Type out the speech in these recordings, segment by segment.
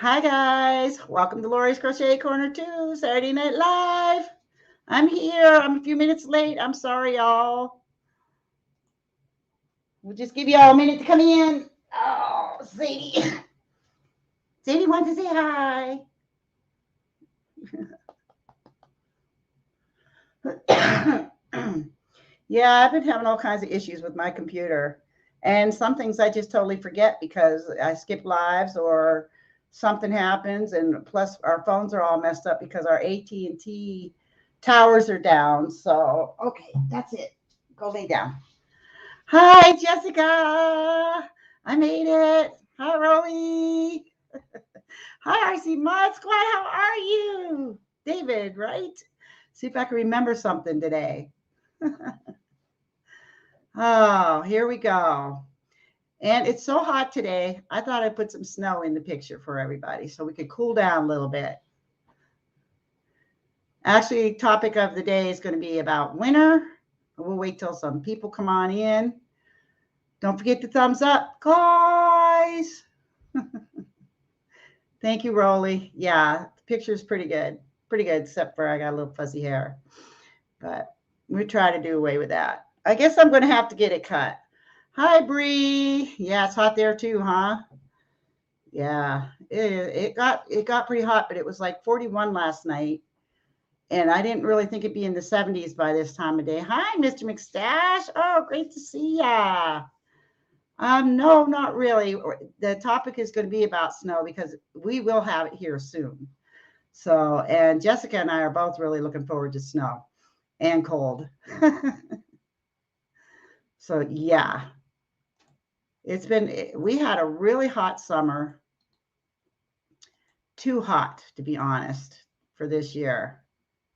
Hi guys, welcome to Lori's Crochet Corner 2, Saturday Night Live. I'm here. I'm a few minutes late. I'm sorry, y'all. We'll just give y'all a minute to come in. Oh, Sadie. Sadie wants to say hi. Yeah, I've been having all kinds of issues with my computer. And some things I just totally forget because I skip lives or something happens. And plus, our phones are all messed up because our AT&T towers are down. So, okay, that's it. Go lay down. Hi, Jessica. I made it. Hi, Rowie. Hi, RC Mod Squad. How are you? David, right? See if I can remember something today. Oh, here we go. And it's so hot today. I thought I'd put some snow in the picture for everybody so we could cool down a little bit. Actually, topic of the day is going to be about winter. We'll wait till some people come on in. Don't forget the thumbs up, guys. Thank you, Rolly. Yeah, the picture is pretty good. Pretty good, except for I got a little fuzzy hair. But we try to do away with that. I guess I'm going to have to get it cut. Hi, Bree. Yeah, it's hot there too, huh? Yeah, it got pretty hot, but it was like 41 last night, and I didn't really think it'd be in the 70s by this time of day. Hi, Mr. McStash. Oh, great to see ya. No, not really. The topic is going to be about snow because we will have it here soon. So, and Jessica and I are both really looking forward to snow and cold. So, yeah, we had a really hot summer, too hot, to be honest, for this year.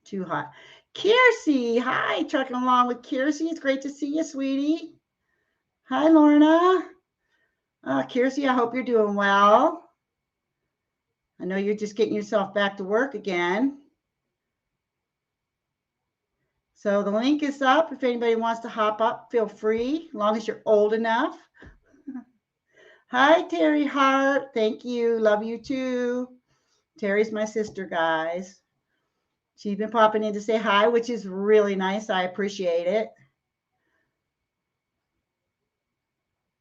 Too hot. Kiersey, hi, trucking along with Kiersey. It's great to see you, sweetie. Hi, Lorna. Kiersey, I hope you're doing well. I know you're just getting yourself back to work again. So the link is up. If anybody wants to hop up, feel free, as long as you're old enough. Hi, Terry Hart. Thank you. Love you too. Terry's my sister, guys. She's been popping in to say hi, which is really nice. I appreciate it.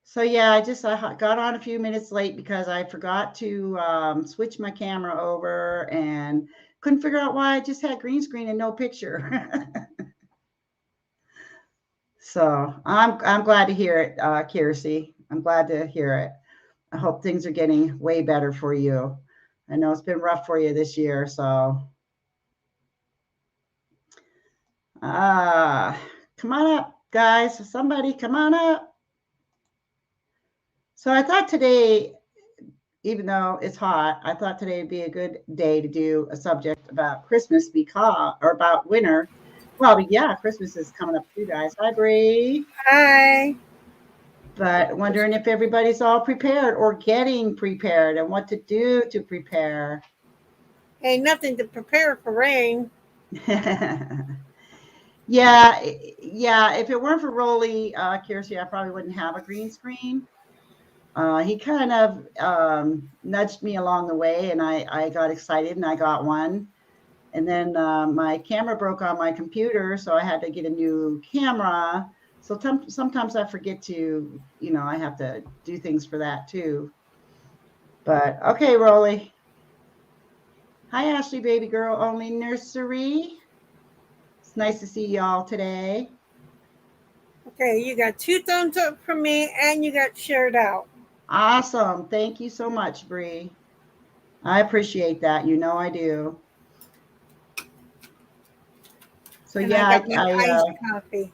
So yeah, I got on a few minutes late because I forgot to switch my camera over and couldn't figure out why I just had green screen and no picture. So I'm glad to hear it, Kiersey. I'm glad to hear it. I hope things are getting way better for you. I know it's been rough for you this year, so come on up, guys. Somebody come on up. So I thought today, even though it's hot, I thought today would be a good day to do a subject about Christmas or about winter. Well, yeah, Christmas is coming up too, guys. Hi, Bree. Hi. But wondering if everybody's all prepared or getting prepared and what to do to prepare. Hey, nothing to prepare for rain. Yeah, yeah. If it weren't for Rolly, Kirsty, I probably wouldn't have a green screen. He kind of nudged me along the way, and I got excited and I got one. And then my camera broke on my computer, so I had to get a new camera. So sometimes I forget to, I have to do things for that too. But okay, Rolly. Hi, Ashley, baby girl, only nursery. It's nice to see y'all today. Okay, you got two thumbs up from me and you got shared out. Awesome. Thank you so much, Bree. I appreciate that. You know I do. So And I yeah, got my I iced coffee.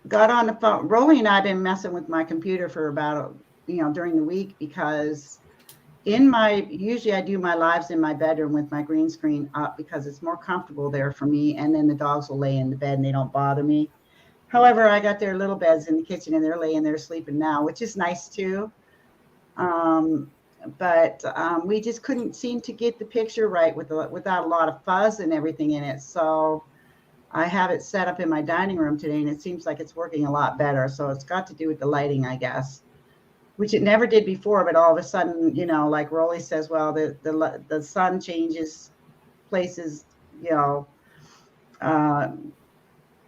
got on the phone. Rolly and I've been messing with my computer for about, during the week because usually I do my lives in my bedroom with my green screen up because it's more comfortable there for me. And then the dogs will lay in the bed and they don't bother me. However, I got their little beds in the kitchen and they're laying there sleeping now, which is nice too. Um, but we just couldn't seem to get the picture right without a lot of fuzz and everything in it. So I have it set up in my dining room today, and it seems like it's working a lot better. So it's got to do with the lighting, I guess. which it never did before. But all of a sudden, you know, like Rolly says, well, the sun changes places, you know,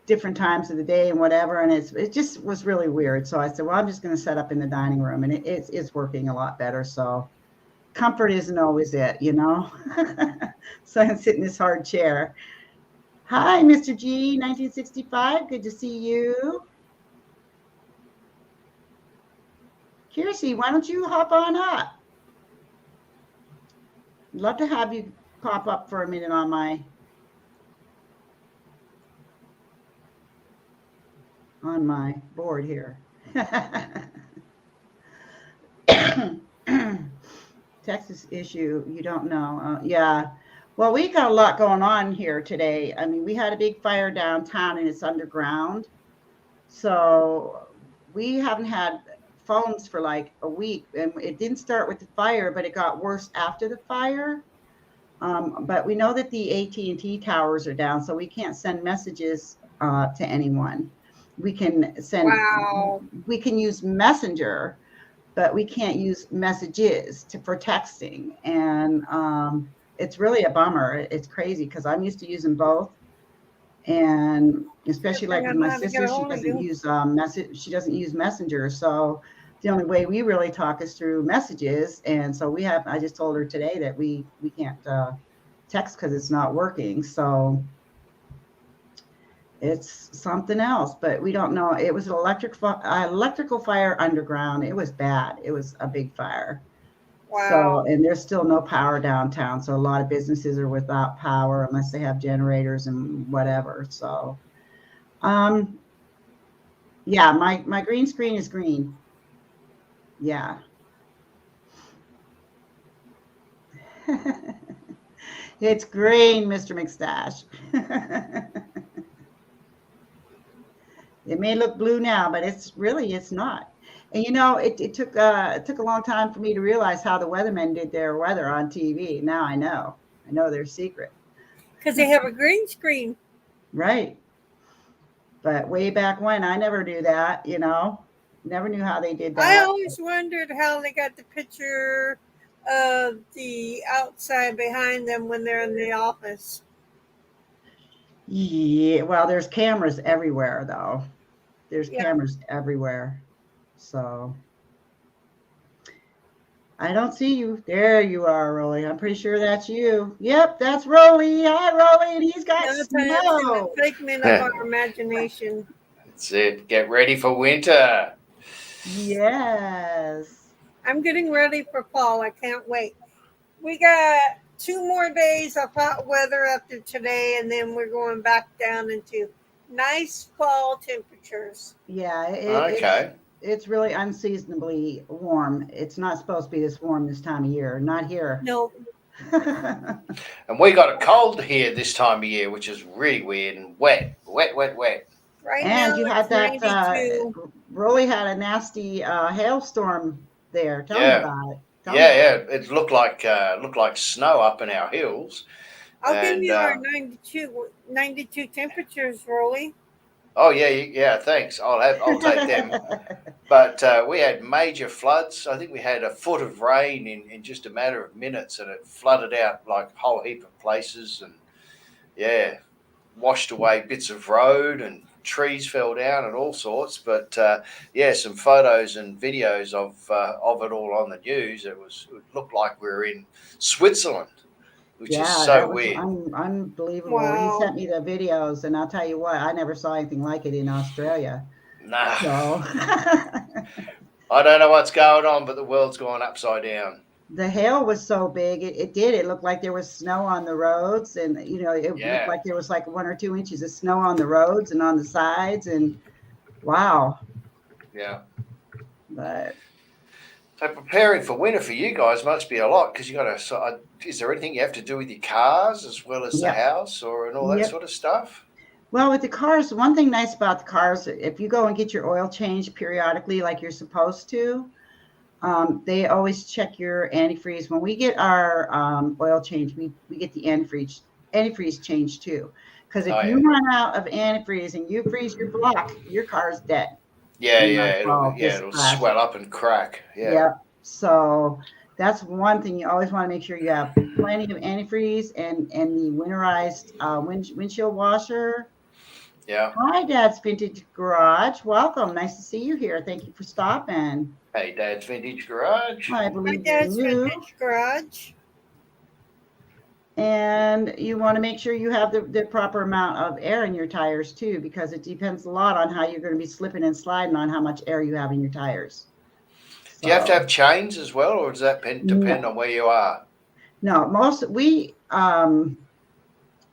different times of the day and whatever, and it just was really weird. So I said, well, I'm just going to set up in the dining room, and it's working a lot better. So comfort isn't always it, you know. So I sit in this hard chair. Hi, Mr. G, 1965. Good to see you. Kiersey, why don't you hop on up? I'd love to have you pop up for a minute on my board here. Texas issue, you don't know. Yeah. Well, we got a lot going on here today. I mean, we had a big fire downtown and it's underground. So we haven't had phones for like a week, and it didn't start with the fire, but it got worse after the fire. But we know that the AT&T towers are down, so we can't send messages to anyone. We can send, we can use Messenger, but we can't use messages for texting. And it's really a bummer. It's crazy because I'm used to using both. And especially like with my sister, she doesn't use she doesn't use Messenger. So the only way we really talk is through messages. And so I just told her today that we can't text because it's not working. So it's something else, but we don't know. It was an electrical fire underground. It was bad. It was a big fire. Wow. So, and there's still no power downtown. So a lot of businesses are without power unless they have generators and whatever. So, yeah, my green screen is green. Yeah. It's green, Mr. McStash. It may look blue now, but it's not. And you know, it took a long time for me to realize how the weathermen did their weather on TV. Now I know their secret. Because they have a green screen. Right. But way back when, I never knew that, you know. Never knew how they did that. I always wondered how they got the picture of the outside behind them when they're in the office. Yeah, well, there's cameras everywhere, though. There's cameras everywhere. So I don't see you. There you are, Rolly. I'm pretty sure that's you. Yep, that's Rolly. Hi, Rolly. And he's got snow. A figment of our imagination. That's it. Get ready for winter. Yes. I'm getting ready for fall. I can't wait. We got 2 more days of hot weather after today, and then we're going back down into nice fall temperatures. Yeah. Okay. It's really unseasonably warm. It's not supposed to be this warm this time of year. Not here. No. And we got a cold here this time of year, which is really weird and wet. Right and now, you had that, 92. Rolly had a nasty hailstorm there. Tell me about it. Yeah. It looked like snow up in our hills. I'll give you our 92 temperatures, Rolly. Oh yeah. Thanks. I'll take them. But we had major floods. I think we had a foot of rain in just a matter of minutes, and it flooded out like a whole heap of places, and washed away bits of road, and trees fell down and all sorts. But some photos and videos of it all on the news. It looked like we were in Switzerland, which is so weird. Unbelievable. Wow. He sent me the videos, and I'll tell you what, I never saw anything like it in Australia. Nah. So I don't know what's going on, but the world's going upside down. The hail was so big, it looked like there was snow on the roads, and you know, it looked like there was like 1 or 2 inches of snow on the roads and on the sides, and wow. Yeah. But so preparing for winter for you guys must be a lot, because you got to. Is there anything you have to do with your cars as well as the house and all that sort of stuff? Well, with the cars, one thing nice about the cars, if you go and get your oil changed periodically like you're supposed to, they always check your antifreeze. When we get our oil change, we get the antifreeze changed too. Because if you run out of antifreeze and you freeze your block, your car's dead. Yeah, in my yeah, fall, just it'll splash. swell up and crack. Yeah. Yep. So that's one thing you always want to make sure you have plenty of antifreeze and the winterized windshield washer. Yeah. Hi, Dad's Vintage Garage. Welcome. Nice to see you here. Thank you for stopping. Hey, Dad's Vintage Garage. I My believe you're dad's new, vintage garage. and you want to make sure you have the proper amount of air in your tires too, because it depends a lot on how you're going to be slipping and sliding on how much air you have in your tires. Do you have to So, have chains as well, or does that depend on where you are? no,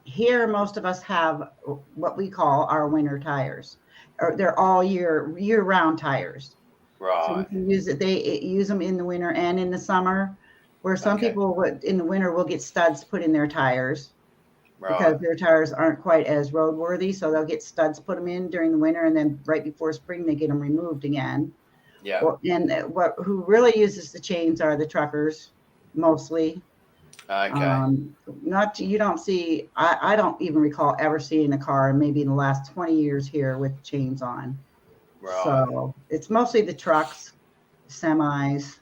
here, most of us have what we call our winter tires, or they're all year-round tires. So you Right. can use it. They use them in the winter and in the summer. Where some Okay. people in the winter will get studs put in their tires Right. because their tires aren't quite as roadworthy. So they'll get studs put them in during the winter, and then right before spring they get them removed again. Yeah. Who really uses the chains are the truckers, mostly. Okay. You don't see. I don't even recall ever seeing a car maybe in the last 20 years here with chains on. Right. So it's mostly the trucks, semis.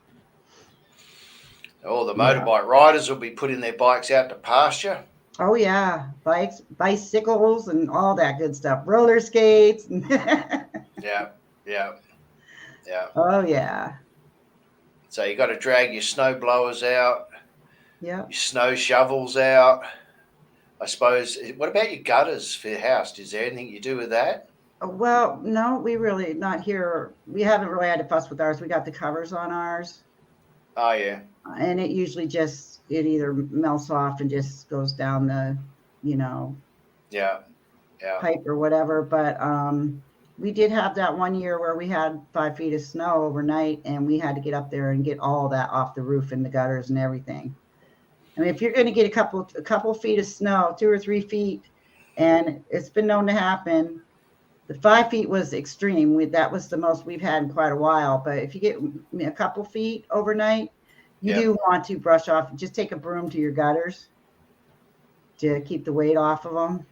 All the Yeah. motorbike riders will be putting their bikes out to pasture. Oh yeah, bicycles, and all that good stuff. Roller skates. Yeah. Yeah. Yeah. Oh yeah. So you got to drag your snow blowers out, Yeah. your snow shovels out. I suppose. What about your gutters for your house? Is there anything you do with that? Well, no, we really not here. We haven't really had to fuss with ours. We got the covers on ours, Oh yeah. and it usually it either melts off and just goes down the, Yeah. Yeah. pipe or whatever. But we did have that one year where we had 5 feet of snow overnight, and we had to get up there and get all that off the roof and the gutters and everything. I mean, if you're going to get a couple feet of snow, 2 or 3 feet, and it's been known to happen. The 5 feet was extreme. That was the most we've had in quite a while. But if you get a couple feet overnight, you do want to brush off. Just take a broom to your gutters to keep the weight off of them.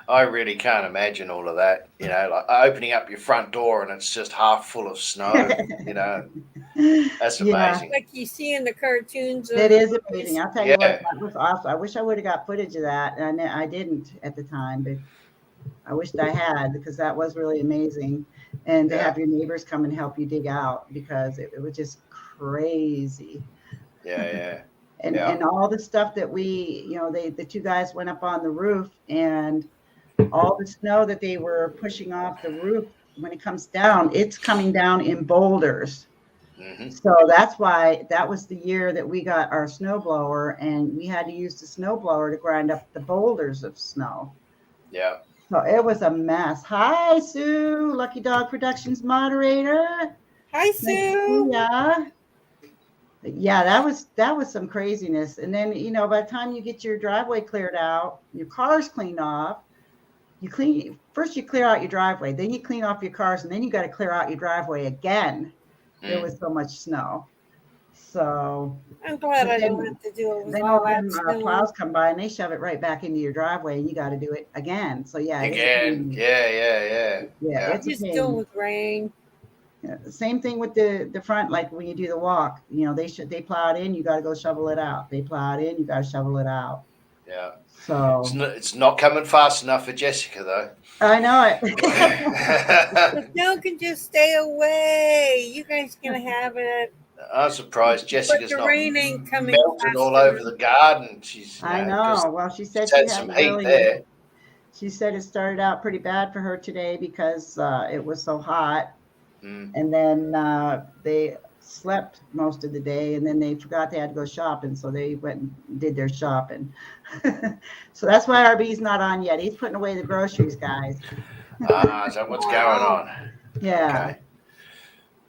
I really can't imagine all of that. Like opening up your front door and it's just half full of snow. That's amazing. Like you see in the cartoons. It is amazing. I'll tell you what, Yeah. that was awesome. I wish I would have got footage of that, and I didn't at the time, but I wished I had, because that was really amazing. And to Yeah. have your neighbors come and help you dig out, because it was just crazy. Yeah. And all the stuff that the 2 guys went up on the roof, and all the snow that they were pushing off the roof, when it comes down, it's coming down in boulders. Mm-hmm. So that's why that was the year that we got our snow blower, and we had to use the snow blower to grind up the boulders of snow. Yeah. So it was a mess. Hi, Sue, Lucky Dog Productions moderator. Hi, Sue. Yeah, that was some craziness. And then, by the time you get your driveway cleared out, your car's cleaned off, first you clear out your driveway, then you clean off your cars, and then you got to clear out your driveway again. There was so much snow. So I'm glad I don't have to do it with then all all that them snow. plows come by and they shove it right back into your driveway, and you got to do it again. So yeah, it's a Again. pain. Yeah. Yeah, it's a Just pain. deal with rain. Yeah, same thing with the front, like when you do the walk, they plow it in, you got to go shovel it out. They plow it in, you got to shovel it out. Yeah. So It's not coming fast enough for Jessica, though. I know it. The snow can just stay away. You guys can have it. I'm surprised Jessica's But the not rain ain't coming melted fast all over enough. the garden. I know. Well, she said she's she had some had heat really. there. She said it started out pretty bad for her today because it was so hot. And then they slept most of the day, and then they forgot they had to go shopping, so they went and did their shopping. So that's why RB's not on yet. He's putting away the groceries, guys. Is that what's going on? Yeah. Okay.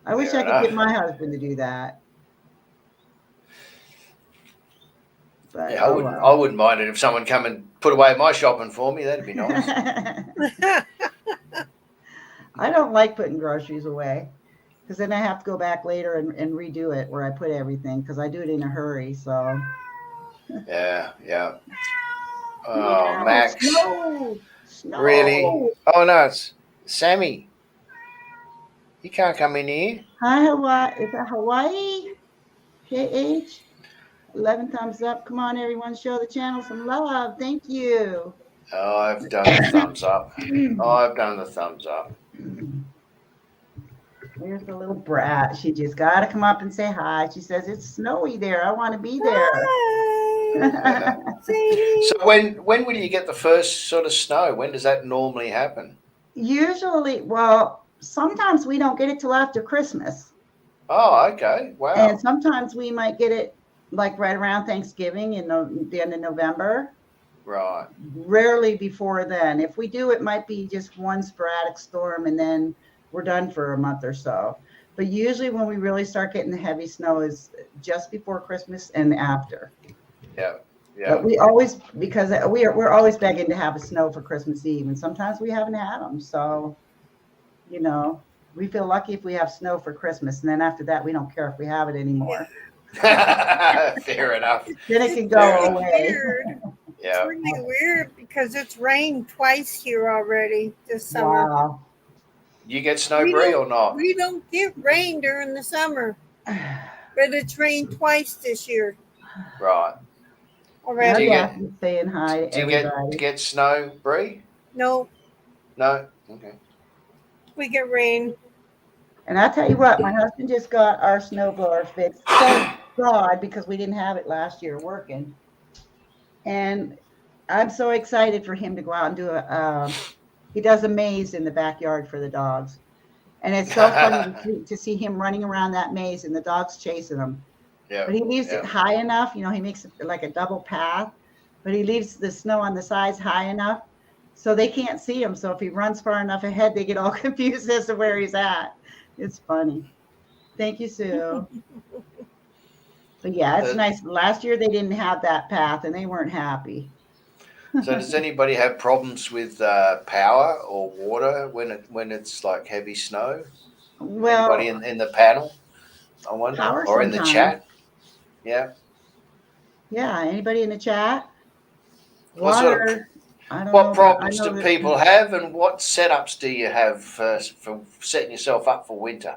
I wish Fair I could enough. get my husband to do that. But Yeah, I wouldn't mind it if someone come and put away my shopping for me. That'd be nice. I don't like putting groceries away, because then I have to go back later and redo it where I put everything, because I do it in a hurry. So Yeah. Oh, Max. Snow. Really? Oh no, it's Sammy. You can't come in here. Hi, Hawaii. Is that Hawaii? KH? 11 thumbs up. Come on, everyone. Show the channel some love. Thank you. Oh, I've done the thumbs up. I've done the thumbs up. There's the little brat. She just got to come up and say hi. She says, it's snowy there. I want to be there. Hi, Sadie. So when will you get the first sort of snow? When does that normally happen? Usually, well, sometimes we don't get it till after Christmas. Oh, okay. Wow. And sometimes we might get it like right around Thanksgiving in the end of November. Right. Rarely before then. If we do, it might be just one sporadic storm and then we're done for a month or so. But usually when we really start getting the heavy snow is just before Christmas and after. Yeah. Yeah. But we always, because we're always begging to have a snow for Christmas Eve, and sometimes we haven't had them. So, you know, we feel lucky if we have snow for Christmas, and then after that, we don't care if we have it anymore. Fair enough. Then it can go Very away. weird. Yeah. It's really weird because it's rained twice here already this summer. Wow. You get snow, We Bree, don't- or not? We don't get rain during the summer, but it's rained twice this year Right. already. Do you Yeah, get- saying hi to Do you everybody. get snow, Bree? No, No. Okay. we get rain. And I tell you what, my husband just got our snowblower fixed. Thank God, because we didn't have it last year working. And I'm so excited for him to go out and do he does a maze in the backyard for the dogs. And it's so funny to see him running around that maze and the dogs chasing him. Yeah. But he leaves Yeah. it high enough, you know, he makes it like a double path, but he leaves the snow on the sides high enough so they can't see him. So if he runs far enough ahead, they get all confused as to where he's at. It's funny. Thank you, Sue. But yeah, it's nice. Last year they didn't have that path and they weren't happy. So does anybody have problems with power or water when it's like heavy snow? Well, Anybody in the panel? I wonder, power or in the sometimes. chat? Yeah. Yeah, anybody in the chat? What sort of- Water. I don't know, What but problems I know do that- people have, and what setups do you have for setting yourself up for winter?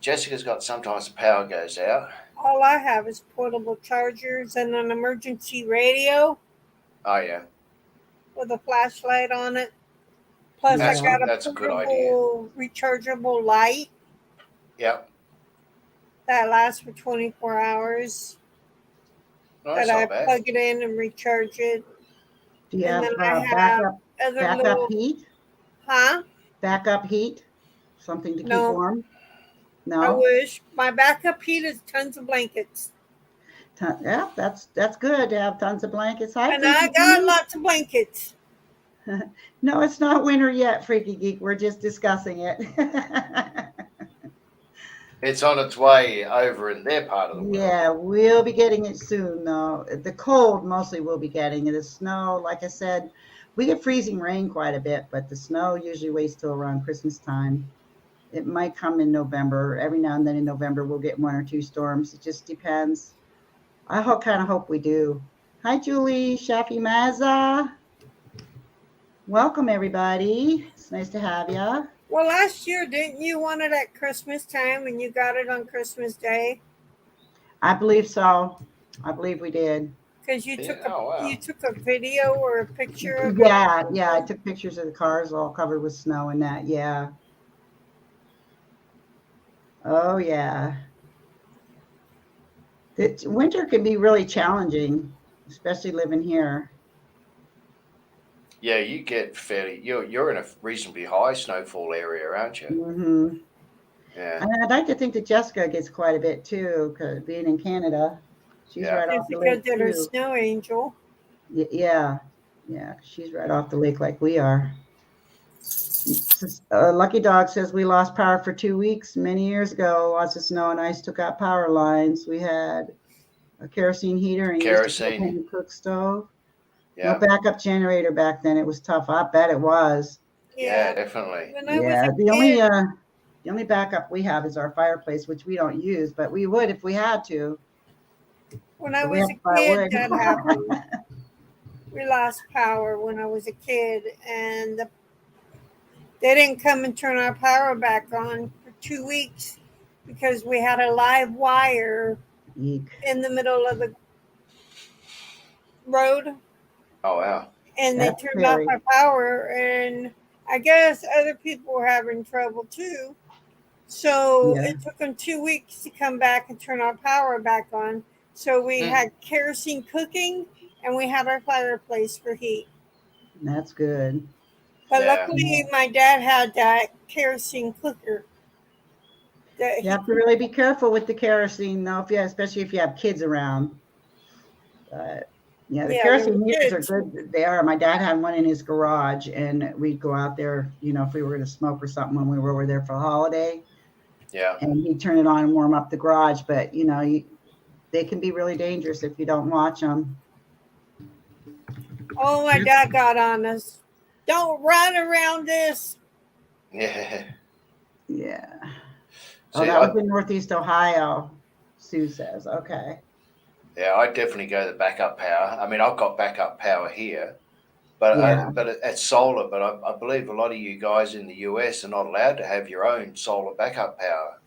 Jessica's got sometimes the power goes out. All I have is portable chargers and an emergency radio Oh yeah, with a flashlight on it. Plus, That's- I got a that's a good portable rechargeable light yeah. that lasts for 24 hours. No, that's That I not bad. plug it in and recharge it. Do you And have then I have backup Other little, heat? huh? Backup heat? Something to keep No. warm? I No? wish. My backup heat is tons of blankets. Yeah, that's good to have tons of blankets. Hi, And I Freaky got Geek. lots of blankets. No, it's not winter yet, Freaky Geek. We're just discussing it. It's on its way over in their part of the world. Yeah, we'll be getting it soon, though. The cold mostly we'll be getting. And the snow, like I said, we get freezing rain quite a bit, but the snow usually waits till around Christmas time. It might come in November. Every now and then in November, we'll get one or two storms. It just depends. I kind of hope we do. Hi, Julie, Shafi Mazza. Welcome, everybody. It's nice to have you. Well, last year, didn't you want it at Christmas time and you got it on Christmas Day? I believe so. I believe we did. Because you Yeah, took oh, wow. you took a video or a picture of Yeah. I took pictures of the cars all covered with snow and that. Yeah. Oh, yeah. Winter can be really challenging, especially living here. Yeah, you get fairly. You're in a reasonably high snowfall area, aren't you? Hmm. Yeah. And I'd like to think that Jessica gets quite a bit too, because being in Canada, she's Yeah. right it. off It's the because lake they're a too. snow angel. Yeah, she's right off the lake like we are. Lucky Dog says we lost power for 2 weeks many years ago. Lots of snow and ice took out power lines. We had a kerosene heater and used a Kerosene. propane cook stove. Yeah. No backup generator back then. It was tough. I bet it was. Yeah, definitely. When I Yeah, was a the kid, only backup we have is our fireplace, which we don't use, but we would if we had to. when I But we was have a to buy kid, wood. that happened. We lost power when I was a kid, and They didn't come and turn our power back on for 2 weeks because we had a live wire Eek. in the middle of the road, Oh wow. and they That's turned off scary. our power. And I guess other people were having trouble too. So Yeah, it took them 2 weeks to come back and turn our power back on. So we Hmm. had kerosene cooking, and we had our fireplace for heat. that's good. But Yeah. luckily, my dad had that kerosene cooker that You he have to could. really be careful with the kerosene, though, especially if you have kids around. But yeah, the Yeah, there were kerosene heaters are kids. good. They are. My dad had one in his garage, and we'd go out there, if we were going to smoke or something when we were over there for a holiday, Yeah. and he'd turn it on and warm up the garage. But they can be really dangerous if you don't watch them. Oh, my dad got on us. Don't run around this. Yeah. Yeah. Oh, See, that was in Northeast Ohio. Sue says, okay. I definitely go the backup power. I mean, I've got backup power here, but Yeah. it's solar. But I believe a lot of you guys in the US are not allowed to have your own solar backup power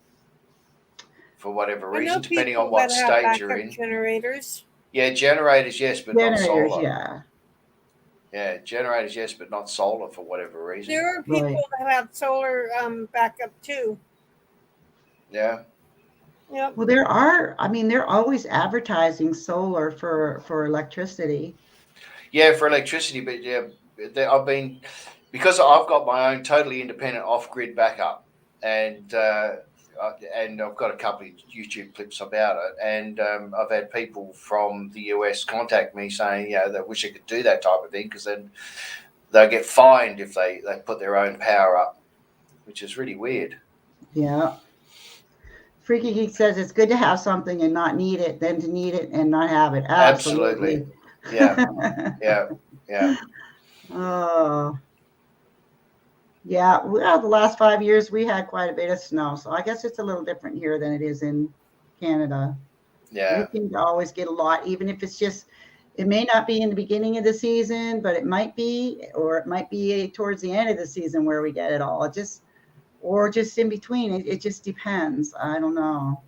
for whatever I know reason, depending on people what that have state you're backup in. generators. Yeah, generators, yes, but not Generators, solar. yeah. Yeah, generators, yes, but not solar for whatever reason. There are Right. people that have solar backup too. Yeah. Yep. Well, they're always advertising solar for electricity. Yeah, for electricity, but yeah, I've been, because I've got my own totally independent off-grid backup, and I've got a couple of YouTube clips about it, and I've had people from the US contact me saying, they wish they could do that type of thing because then they'll get fined if they put their own power up, which is really weird. Yeah. Freaky Geek says it's good to have something and not need it than to need it and not have it. Absolutely. Yeah. Yeah. Oh, yeah. Well, the last 5 years we had quite a bit of snow, so I guess it's a little different here than it is in Canada. Yeah. We seem to always get a lot, even if it's just. It may not be in the beginning of the season, but it might be, or it might be towards the end of the season where we get it all. Or just in between. It just depends. I don't know.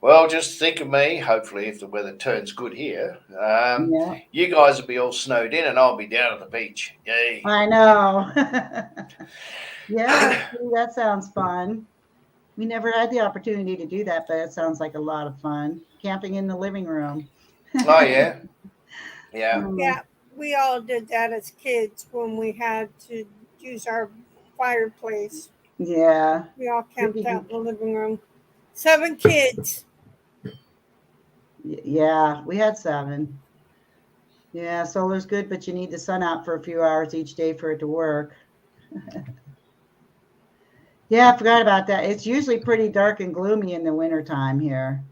Well, just think of me. Hopefully, if the weather turns good here, Yeah, you guys will be all snowed in, and I'll be down at the beach. Yay! I know. Yeah, see, that sounds fun. We never had the opportunity to do that, but it sounds like a lot of fun. Camping in the living room. Oh yeah, yeah, Yeah, we all did that as kids when we had to use our fireplace. Yeah. We all camped out in the living room. 7 kids. Yeah, we had 7. Yeah, solar's good, but you need the sun out for a few hours each day for it to work. Yeah, I forgot about that. It's usually pretty dark and gloomy in the wintertime here.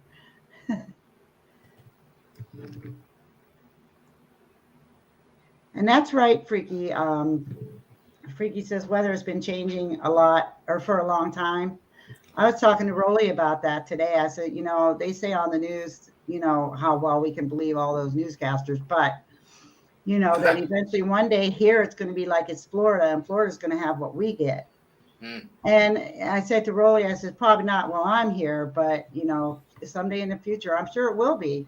And that's right, Freaky. Freaky says weather has been changing a lot or for a long time. I was talking to Rolly about that today. I said, they say on the news, how well we can believe all those newscasters, but that eventually one day here it's going to be like it's Florida, and Florida's going to have what we get. And I said to Rolly, I said, probably not while I'm here, but someday in the future, I'm sure it will be,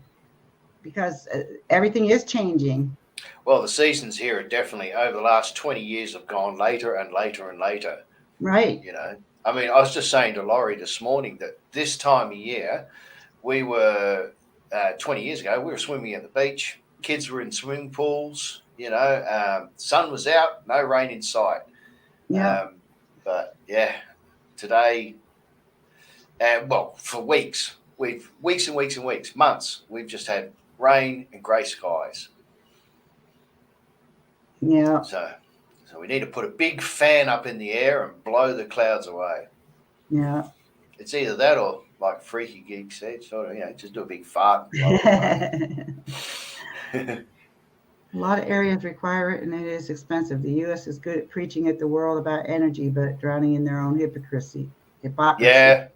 because everything is changing. Well, the seasons here are definitely over the last 20 years have gone later and later and later. Right. I mean, I was just saying to Laurie this morning that this time of year, we were 20 years ago, we were swimming at the beach. Kids were in swimming pools. Sun was out, no rain in sight. Yeah. But yeah, today, for weeks, weeks and weeks and weeks, months, we've just had rain and grey skies. Yeah. So we need to put a big fan up in the air and blow the clouds away. Yeah. It's either that or, like Freaky Geek said, sort of, just do a big fart and blow it away. A lot of areas require it, and it is expensive. The U.S. is good at preaching at the world about energy, but drowning in their own hypocrisy. Yeah.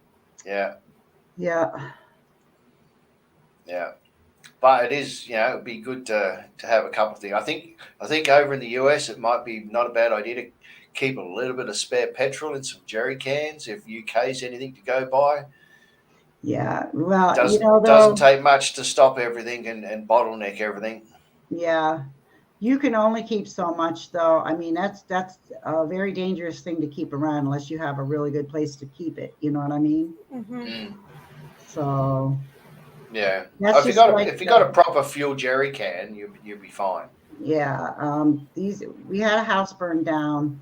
But it is, it'd be good to have a couple of things. I think over in the US, it might be not a bad idea to keep a little bit of spare petrol in some jerry cans if UK's anything to go by. Yeah. Well, Doesn't though, take much to stop everything and bottleneck everything. yeah, you can only keep so much though. I mean, that's a very dangerous thing to keep around unless you have a really good place to keep it. You know what I mean? Mm. So Yeah. that's If you just like got a proper fuel jerry can, you'll be fine. yeah. We had a house burned down.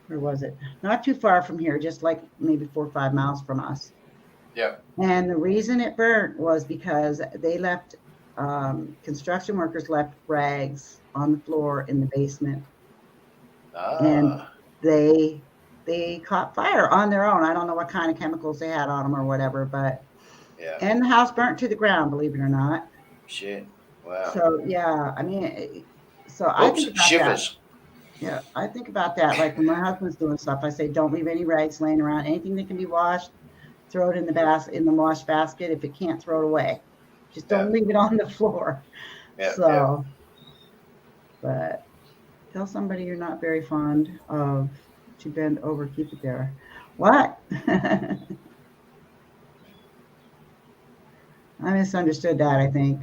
Where was it? Not too far from here, just like maybe 4 or 5 miles from us. Yeah. And the reason it burnt was because they left construction workers left rags on the floor in the basement, and Ah. they caught fire on their own. I don't know what kind of chemicals they had on them or whatever, but Yeah. and the house burnt to the ground, believe it or not. Shit. Wow. So yeah, I mean, so I Oops. think about that. Shivers. Yeah, I think about that. Like when my husband's doing stuff, I say, don't leave any rags laying around. Anything that can be washed, throw it in the wash basket. If it can't, throw it away. Just don't leave it on the floor. Yeah. So, but tell somebody you're not very fond of to bend over, keep it there. What? I misunderstood that, I think.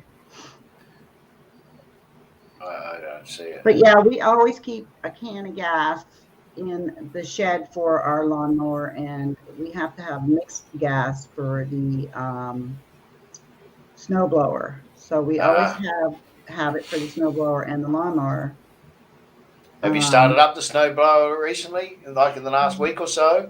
I don't see it. But yeah, we always keep a can of gas in the shed for our lawnmower, and we have to have mixed gas for the snow blower. So we always have it for the snow blower and the lawnmower. Have you started up the snowblower recently, like in the last week or so?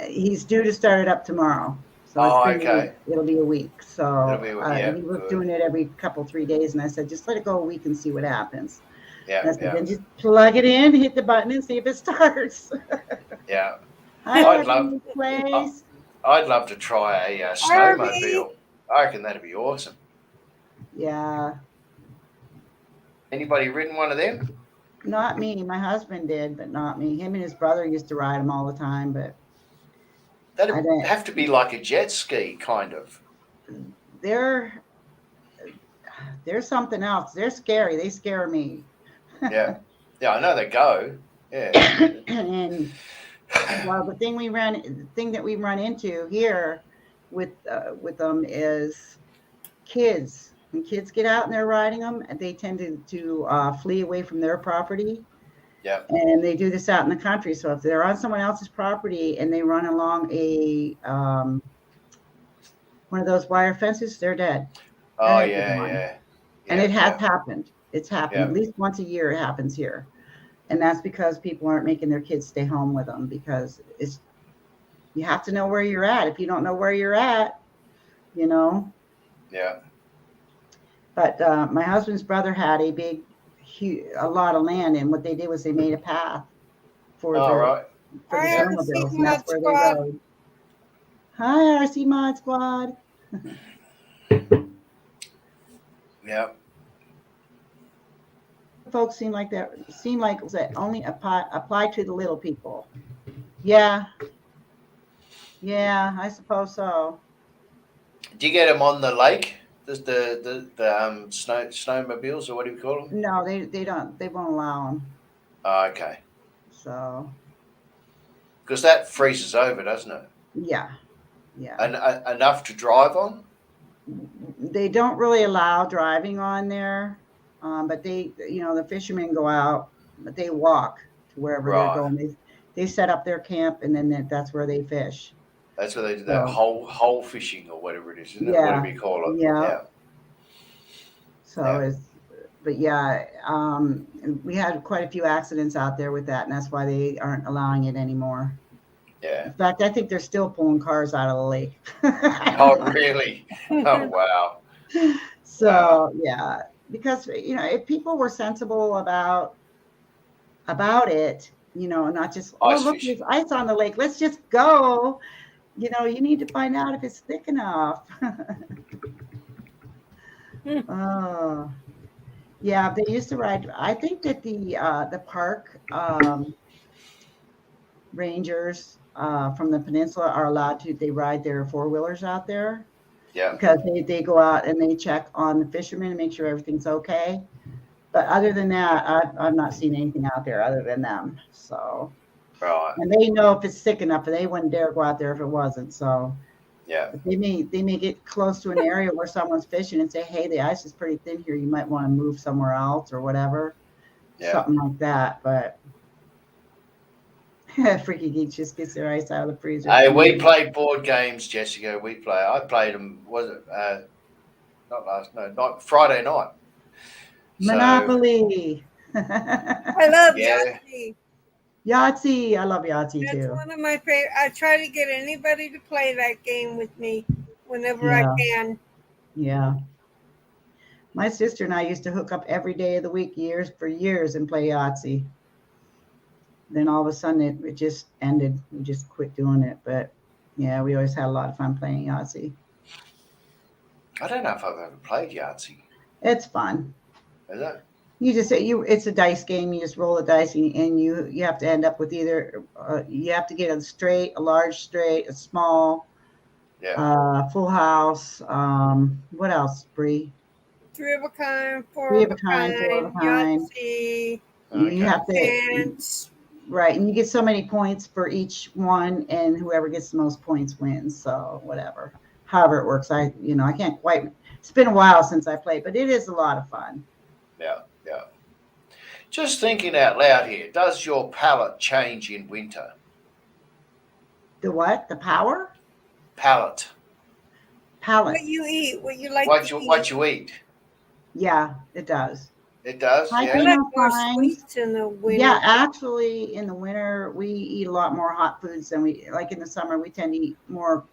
He's due to start it up tomorrow. So okay. It'll be a week. So It'll be, yeah, he was good. doing it every couple, 3 days. And I said, just let it go a week and see what happens. Yeah. And I said, then just plug it in, hit the button and see if it starts. Yeah. I'd love to try a snowmobile. I reckon that'd be awesome. Yeah. Anybody ridden one of them? Not me. My husband did, but not me. Him and his brother used to ride them all the time, but that'd have to be like a jet ski, kind of. They're something else. They're scary. They scare me. Yeah. Yeah, I know they go. Yeah. And well, the thing that we run into here with them is kids. When kids get out and they're riding them, they tend to flee away from their property. Yeah. And they do this out in the country. So if they're on someone else's property and they run along a one of those wire fences, they're dead. Oh, yeah. And it has happened. It's happened at least once a year. It happens here. And that's because people aren't making their kids stay home with them, because you have to know where you're at. If you don't know where you're at, Yeah. But my husband's brother had a lot of land, and what they did was they made a path for the snowmobiles, and that's where they rode. Hi, RC Mod Squad. Yeah. Folks seem like that only apply to the little people. Yeah, I suppose so. Do you get them on the lake? The snowmobiles, or what do you call them? No, they don't. They won't allow them. Oh, okay. So. Because that freezes over, doesn't it? Yeah. And enough to drive on? They don't really allow driving on there, but the fishermen go out, but they walk to wherever they're going. They set up their camp, and then that's where they fish. That's where they do that hole fishing or whatever it is, isn't it? Whatever you call it. Yeah. So we had quite a few accidents out there with that, and that's why they aren't allowing it anymore. Yeah. In fact, I think they're still pulling cars out of the lake. Oh, really? Oh, wow. So, yeah, because, if people were sensible about it, not just, look, there's ice on the lake, let's just go. You need to find out if it's thick enough. Oh, yeah, they used to ride. I think that the park rangers from the peninsula are allowed to. They ride their 4-wheelers out there. Yeah. Because they go out and they check on the fishermen and make sure everything's okay. But other than that, I've not seen anything out there other than them. So, Right. and they know if it's sick enough, they wouldn't dare go out there if it wasn't. So, Yeah. but they may get close to an area where someone's fishing and say, "Hey, the ice is pretty thin here. You might want to move somewhere else or whatever." Yeah. Something like that. But Freaky Geek just gets their ice out of the freezer. Hey, we play board games, Jessica. I played them. Was it not Friday night? Monopoly. I love Yeah. Yahtzee. Yahtzee. I love Yahtzee That's too. one of my favorite. I try to get anybody to play that game with me whenever Yeah. I can. Yeah. My sister and I used to hook up every day of the week for years and play Yahtzee. Then all of a sudden it just ended. We just quit doing it. But yeah, we always had a lot of fun playing Yahtzee. I don't know if I've ever played Yahtzee. It's fun. Is it? You just it's a dice game. You just roll the dice and you have to end up with either you have to get a straight, a large straight, a small, full house. What else, Bree? 3 of a kind, 4 Three of of a a kind, kind, 4 of a kind. Yahtzee, You have to Chance. right, and you get so many points for each one, and whoever gets the most points wins. So whatever, however it works. I can't quite. It's been a while since I played, but it is a lot of fun. Yeah. Just thinking out loud here, does your palate change in winter? The what? The power? Palate. Palate. What you eat, what you like to eat. What you eat. Yeah, it does. It does. I Yeah. I like more Sometimes. sweets in the winter. Yeah, actually, in the winter we eat a lot more hot foods than we like. In the summer, we tend to eat more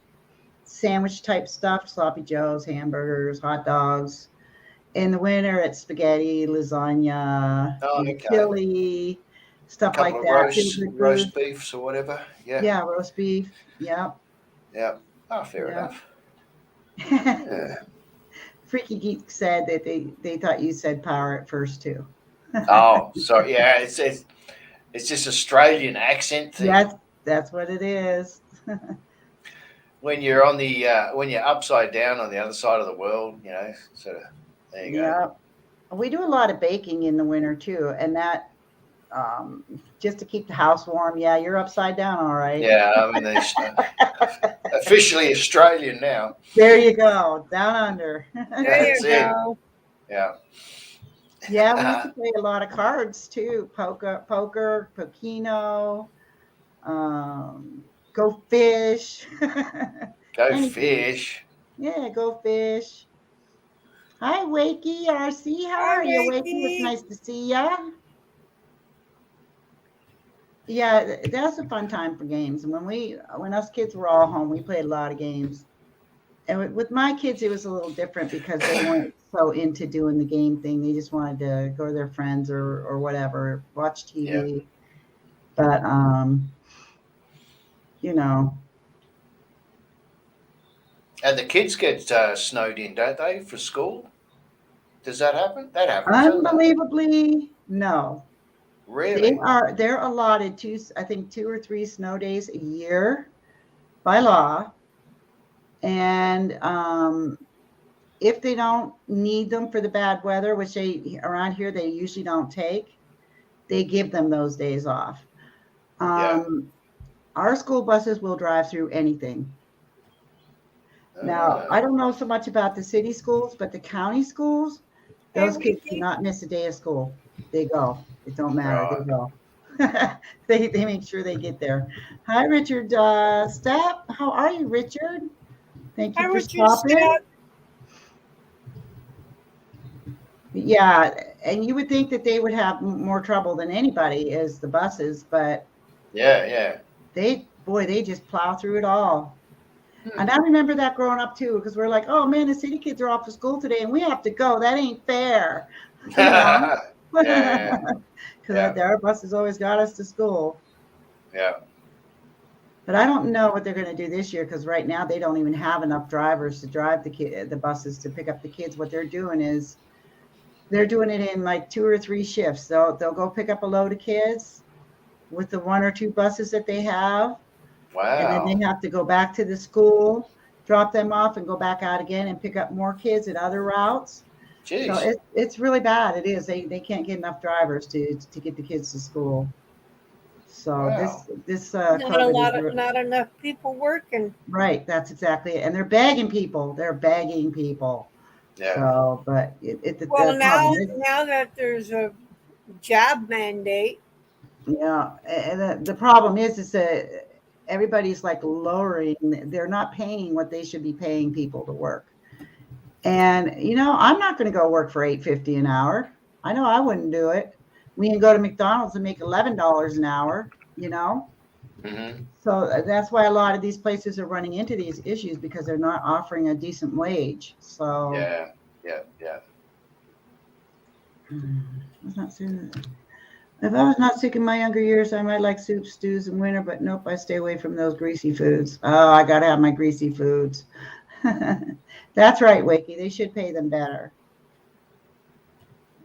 sandwich type stuff, sloppy joes, hamburgers, hot dogs. In the winter, it's spaghetti, lasagna, chili, stuff like that. Roast beefs or whatever. Yeah. Yeah, roast beef. Yeah. Yeah. Oh, fair enough. Yeah. Freaky Geek said that they thought you said power at first too. Oh, sorry. Yeah, it's just Australian accent thing. That's what it is. When you're on the when you're upside down on the other side of the world, sort of. There you go. Yeah, we do a lot of baking in the winter too, and that just to keep the house warm. Yeah, you're upside down, all right. Yeah, I mean, officially Australian now. There you go, down under. There you go. Yeah. Yeah, we used to play a lot of cards too. Poker, Pokino, Go Fish. Go Fish. Yeah, Go Fish. Hi, Wakey, RC. How Hi, are you, Wakey. Wakey? It's nice to see ya. Yeah, that's a fun time for games. And when us kids were all home, we played a lot of games. And with my kids, it was a little different because they weren't so into doing the game thing. They just wanted to go to their friends or whatever, watch TV. Yeah. But And the kids get snowed in, don't they, for school? Does that happen? That happens. Unbelievably, no. Really? They're allotted 2 or 3 snow days a year by law. And if they don't need them for the bad weather, which around here they usually don't take, they give them those days off. Our school buses will drive through anything. Now, I don't know so much about the city schools, but the county schools, those kids do not miss a day of school. They go. It don't matter. They go. They make sure they get there. Hi, Richard Stapp. How are you, Richard? Thank you for stopping. Yeah, and you would think that they would have more trouble than anybody as the buses, but yeah, they just plow through it all. And I remember that growing up too, because we're like, oh man, the city kids are off of school today and we have to go. That ain't fair. Because our buses always got us to school. Yeah. But I don't know what they're going to do this year, because right now they don't even have enough drivers to drive the buses to pick up the kids. What they're doing is they're doing it in like 2 or 3 shifts. They'll go pick up a load of kids with the 1 or 2 buses that they have. Wow. And then they have to go back to the school, drop them off, and go back out again and pick up more kids at other routes. So Jeez. it's really bad. It is. They can't get enough drivers to get the kids to school. So Wow. this Not a COVID is lot of, not enough people working. right. That's exactly it. And they're begging people. They're begging people. Yeah. So, but Well, the problem is, now that there's a job mandate, yeah, and the problem is that everybody's like lowering. They're not paying what they should be paying people to work. And I'm not going to go work for $8.50 an hour. I know I wouldn't do it. We can go to McDonald's and make $11 an hour. Hmm. So that's why a lot of these places are running into these issues because they're not offering a decent wage. So Yeah. Yeah. Yeah. it's not soon. If I was not sick in my younger years, I might like soup, stews in winter, but nope, I stay away from those greasy foods. Oh, I got to have my greasy foods. That's right, Wakey. They should pay them better.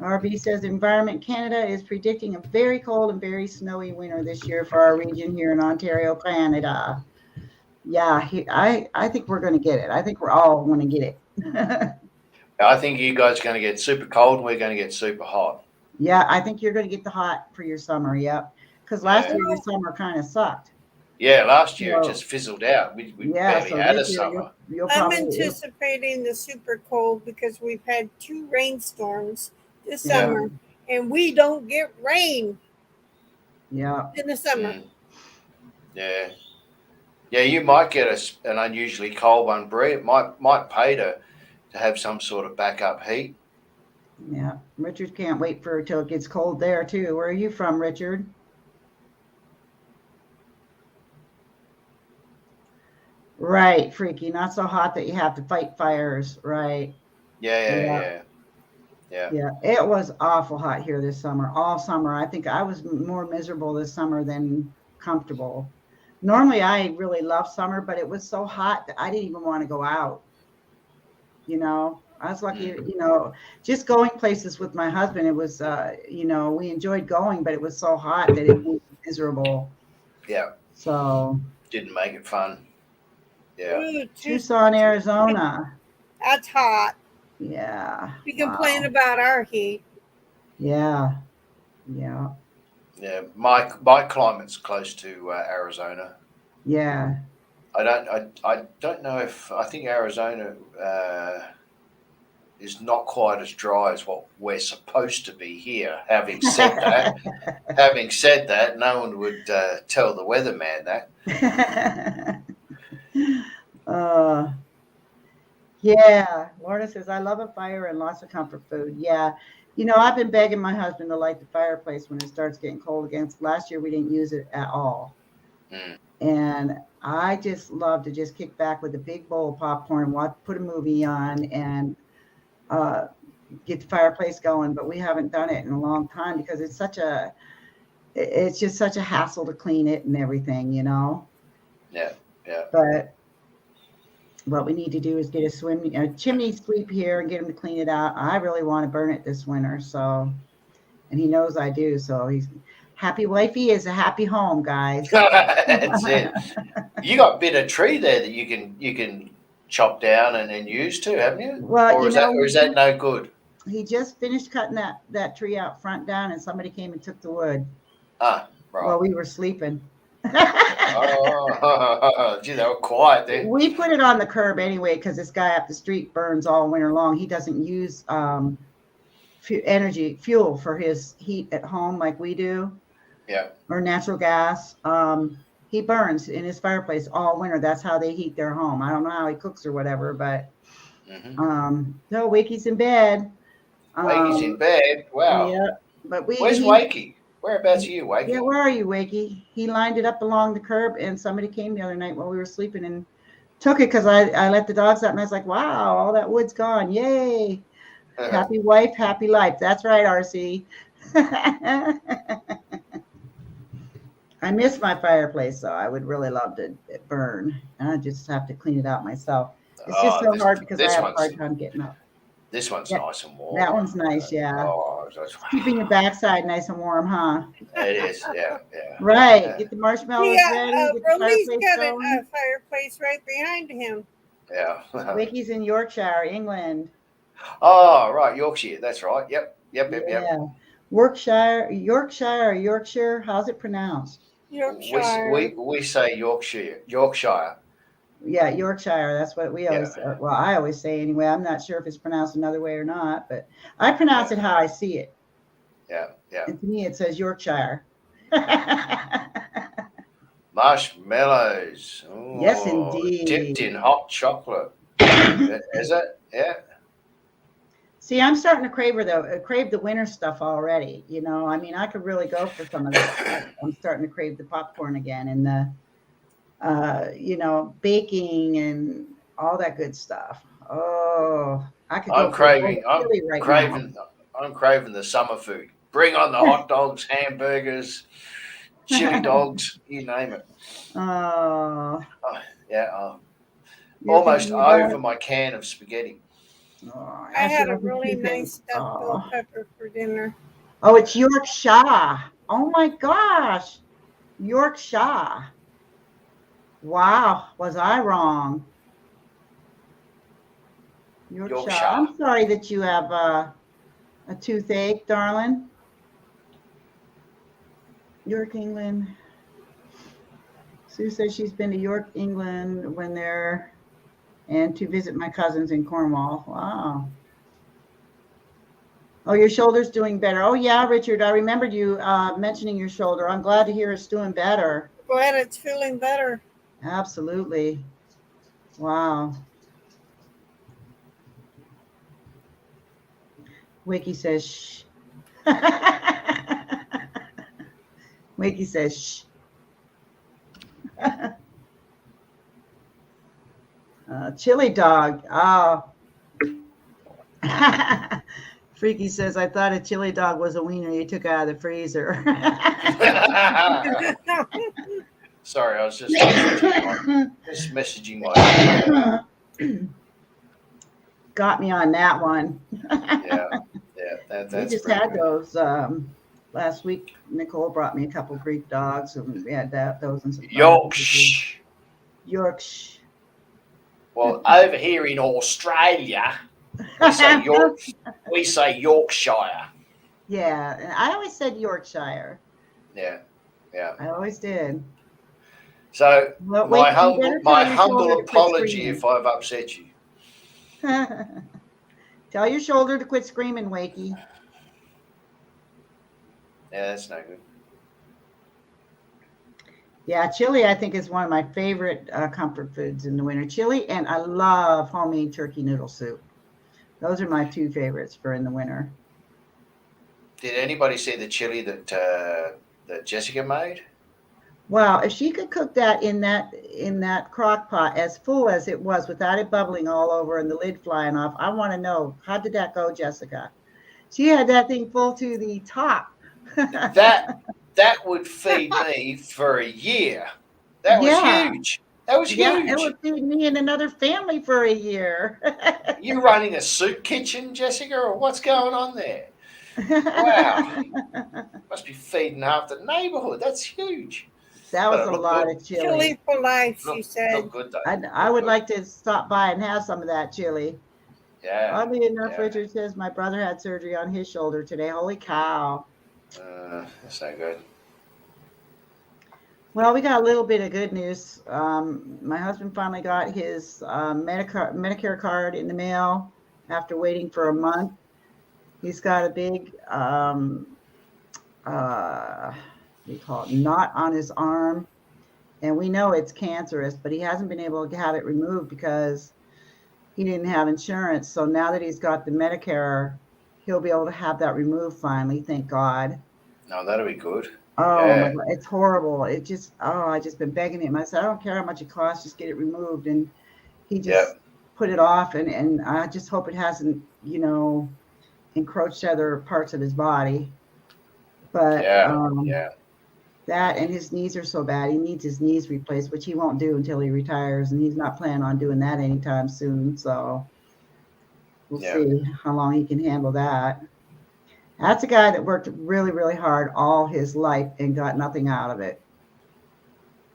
RB says Environment Canada is predicting a very cold and very snowy winter this year for our region here in Ontario, Canada. Yeah, I think we're going to get it. I think we're all going to get it. I think you guys are going to get super cold and we're going to get super hot. Yeah, I think you're going to get the hot for your summer. Yep. Because last year your summer kind of sucked. Yeah, last year it just fizzled out. We barely had a this year summer. you'll I'm probably anticipating the super cold because we've had 2 rainstorms this Yeah. summer, and we don't get rain yeah. in the summer. Yeah. Yeah, you might get an unusually cold one, Bree. It might pay to have some sort of backup heat. Yeah. Richard can't wait for till it gets cold there too. Where are you from, Richard? Right, Freaky. Not so hot that you have to fight fires. Right. Yeah. Yeah, it was awful hot here this summer, all summer. I think I was more miserable this summer than comfortable. Normally, I really love summer, but it was so hot that I didn't even want to go out. I was lucky, just going places with my husband. It was, we enjoyed going, but it was so hot that it was miserable. Yeah. So Didn't make it fun. Yeah. Ooh, Tucson, Arizona. That's hot. Yeah. We complain about our heat. Yeah. Yeah. My climate's close to Arizona. Yeah. I don't know if I think Arizona is not quite as dry as what we're supposed to be here. Having said that, no one would tell the weatherman that. Yeah. Lorna says, I love a fire and lots of comfort food. Yeah. I've been begging my husband to light the fireplace when it starts getting cold again. Last year we didn't use it at all. And I just love to just kick back with a big bowl of popcorn and put a movie on and get the fireplace going. But we haven't done it in a long time because it's just such a hassle to clean it and everything, Yeah. But what we need to do is get a chimney sweep here and get him to clean it out. I really want to burn it this winter. So, and he knows I do. So he's happy wifey is a happy home, guys. That's it. You got a bit of tree there that you can chop down and use too, haven't you? Well, or is that no good? He just finished cutting that tree out front down, and somebody came and took the wood. Ah, right. While we were sleeping. Oh, gee, they were quiet then. We put it on the curb anyway because this guy up the street burns all winter long. He doesn't use fuel for his heat at home like we do. Yeah. Or natural gas. He burns in his fireplace all winter. That's how they heat their home. I don't know how he cooks or whatever, but no, Wakey's in bed. Wakey's in bed. Wow. Yeah, but where's Wakey? Whereabouts are you, Wakey? Yeah, where are you, Wakey? He lined it up along the curb, and somebody came the other night while we were sleeping and took it because I let the dogs out, and I was like, wow, all that wood's gone. Yay. Happy wife, happy life. That's right, RC. I miss my fireplace, so I would really love to burn. I just have to clean it out myself. It's just so hard because I have a hard time getting up. This one's nice and warm. That one's nice, yeah. Oh, keeping your backside nice and warm, huh? It is, yeah. Right. Yeah. Get the marshmallows ready. Get the Broly's fireplace got going. a fireplace right behind him. Yeah. Wakey's in Yorkshire, England. Oh, right, Yorkshire. That's right. Yep. Yeah. Yorkshire. How's it pronounced? Yorkshire. We say Yorkshire. Yeah, Yorkshire. That's what we Yeah, always, well, I always say anyway. I'm not sure if it's pronounced another way or not, but I pronounce yeah, it how I see it. yeah. And to me, it says Yorkshire. Marshmallows. Yes, Oh, dipped indeed. in hot chocolate. Is it? Yeah. See, I'm starting to crave the winter stuff already. You know, I mean, I could really go for some of this. I'm starting to crave the popcorn again and the, baking and all that good stuff. Oh, I could go I'm for a bowl craving. of chili right now. I'm craving the summer food. Bring on the hot dogs, hamburgers, chili dogs. You name it. Oh, Oh, yeah. you're Almost thinking about over it. my can of spaghetti. Oh, I had actually, a I think really you can. nice stuffed bell Oh, pepper for dinner. oh, it's Yorkshire. Oh my gosh, Yorkshire. Wow, was I wrong? Yorkshire. Yorkshire. I'm sorry that you have a toothache, darling. York, England. Sue says she's been to York, England when they're and to visit my cousins in Cornwall. Wow. Oh, your shoulder's doing better. Oh, yeah, Richard. I remembered you mentioning your shoulder. I'm glad to hear it's doing better. Glad it's feeling better. Absolutely. Wow. Wiki says shh. Wiki says shh. Chili dog. Oh. Freaky says, I thought a chili dog was a wiener you took out of the freezer. Sorry, I was just messaging my. Got me on that one. Yeah. That's We just pretty had good. those last week. Nicole brought me a couple Greek dogs, and we had those and some Yorkshire. Yorkshire. Well, over here in Australia, we say Yorkshire. Yeah, and I always said Yorkshire. Yeah. I always did. So Well, my wait, you better tell your humble shoulder to quit apology screaming. if I've upset you. Tell your shoulder to quit screaming, Wakey. Yeah, that's no good. Yeah, chili I think is one of my favorite comfort foods in the winter. Chili, and I love homemade turkey noodle soup. Those are my two favorites for in the winter. Did anybody see the chili that Jessica made? Wow, if she could cook that in that crock pot as full as it was without it bubbling all over and the lid flying off, I want to know, how did that go, Jessica? She had that thing full to the top. That would feed me for a year. That was Yeah, huge. That was yeah, it huge. would feed me and another family for a year. You running a soup kitchen, Jessica, or what's going on there? Wow, must be feeding half the neighborhood. That's huge. That But was it a looked lot good. of chili. Chili for life, she Look said. good though. I would like to stop by and have some of that chili. Yeah. Oddly enough, Yeah. Richard says my brother had surgery on his shoulder today. Holy cow. That's no good. Well, we got a little bit of good news. My husband finally got his Medicare card in the mail after waiting for a month. He's got a big, what do you call it, knot on his arm. And we know it's cancerous, but he hasn't been able to have it removed because he didn't have insurance. So now that he's got the Medicare, he'll be able to have that removed finally, thank God. No, that'll be good. Oh Yeah. my God, it's horrible. I just been begging him. I said, I don't care how much it costs, just get it removed. And he just put it off. And I just hope it hasn't, encroached other parts of his body. But that and his knees are so bad. He needs his knees replaced, which he won't do until he retires. And he's not planning on doing that anytime soon. So we'll see how long he can handle that. That's a guy that worked really, really hard all his life and got nothing out of it.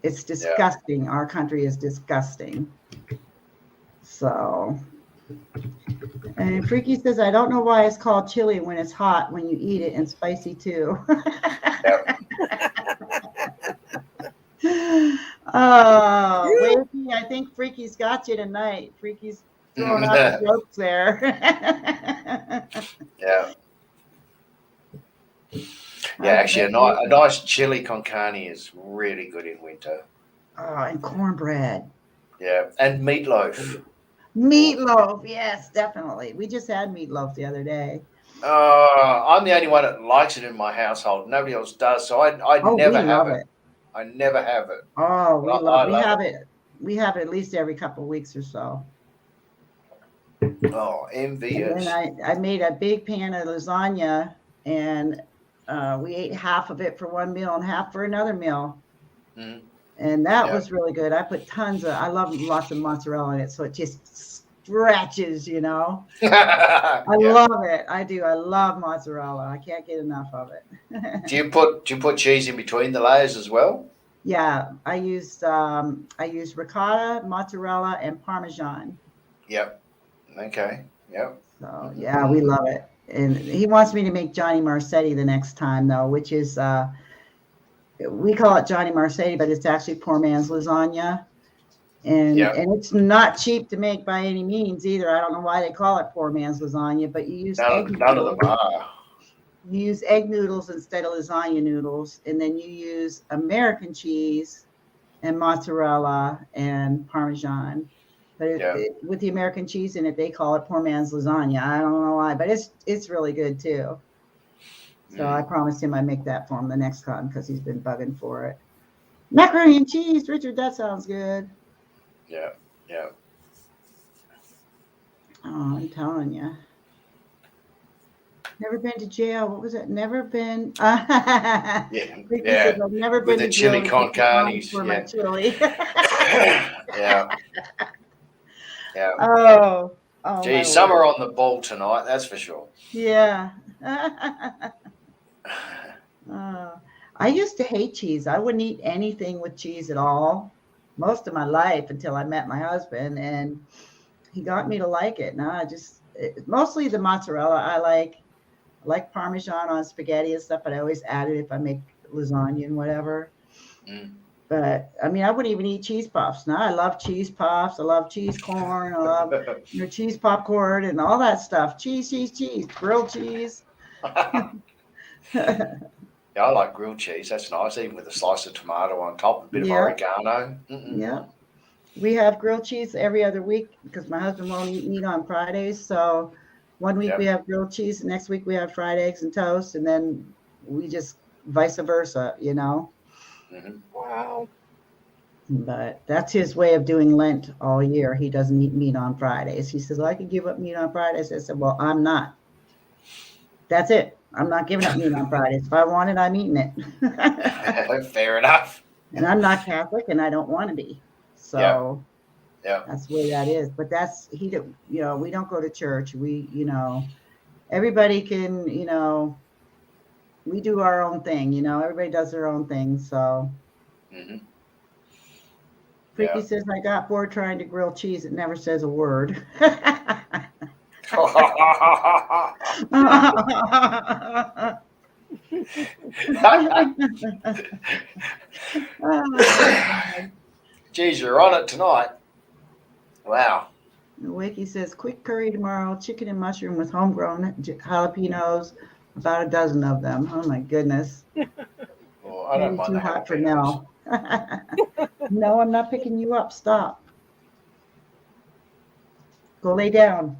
It's disgusting. Our country is disgusting. So And Freaky says, I don't know why it's called chili when it's hot when you eat it and spicy too. Oh, Wakey, I think Freaky's got you tonight. Freaky's throwing out the jokes there. Yeah. Yeah, actually, a nice chili con carne is really good in winter. Oh, and cornbread. Yeah, and meatloaf. Meatloaf, yes, definitely. We just had meatloaf the other day. I'm the only one that likes it in my household. Nobody else does, so I never have it. I never have it. Oh, we love it. We have it at least every couple of weeks or so. Oh, envious. And I made a big pan of lasagna, and we ate half of it for one meal and half for another meal. Mm. And that was really good. I put I love lots of mozzarella in it, so it just stretches, you know. I love it. I do. I love mozzarella. I can't get enough of it. Do you put cheese in between the layers as well? Yeah, I use ricotta, mozzarella, and Parmesan. Yep. Okay. Yep. So yeah, we love it. And he wants me to make Johnny Marsetti the next time, though, which is we call it Johnny Marsetti, but it's actually poor man's lasagna. And it's not cheap to make by any means either. I don't know why they call it poor man's lasagna, but you use none of them are. You use egg noodles instead of lasagna noodles, and then you use American cheese and mozzarella and Parmesan. But with the American cheese in it, they call it poor man's lasagna. I don't know why, but it's really good too. So I promised him I'd make that for him the next time because he's been bugging for it. Macaroni and cheese, Richard, that sounds good. Yeah. Oh, I'm telling you. Never been to jail. What was it? Never been. Yeah. Said, I've never been with the to jail chili con carnes. For my chili. Yeah. Oh. Gee, some are on the ball tonight, that's for sure. Yeah. I used to hate cheese. I wouldn't eat anything with cheese at all most of my life until I met my husband, and he got me to like it. Now mostly the mozzarella I like Parmesan on spaghetti and stuff, but I always add it if I make lasagna and whatever. But I mean, I wouldn't even eat cheese puffs. Now I love cheese puffs. I love cheese corn. I love cheese popcorn and all that stuff. Cheese, grilled cheese. Yeah, I like grilled cheese. That's nice, even with a slice of tomato on top, a bit of oregano. Yeah. We have grilled cheese every other week because my husband won't eat meat on Fridays. So one week we have grilled cheese, and next week we have fried eggs and toast, and then we just vice versa, you know. Wow. But that's his way of doing Lent all year. He doesn't eat meat on Fridays. He says, I could give up meat on Fridays. I said, well, I'm not. That's it. I'm not giving up meat on Fridays. If I want it, I'm eating it. Fair enough. And I'm not Catholic, and I don't want to be. So that's the way that is. But we don't go to church. We, everybody can, we do our own thing, everybody does their own thing. So Freaky says, I got bored trying to grill cheese. It never says a word. Geez, you're on it tonight. Wow. Wakey says, quick curry tomorrow, chicken and mushroom with homegrown jalapenos, about a dozen of them. Oh my goodness. Well, I don't mind too hot for Nell. No, I'm not picking you up. Stop. Go lay down.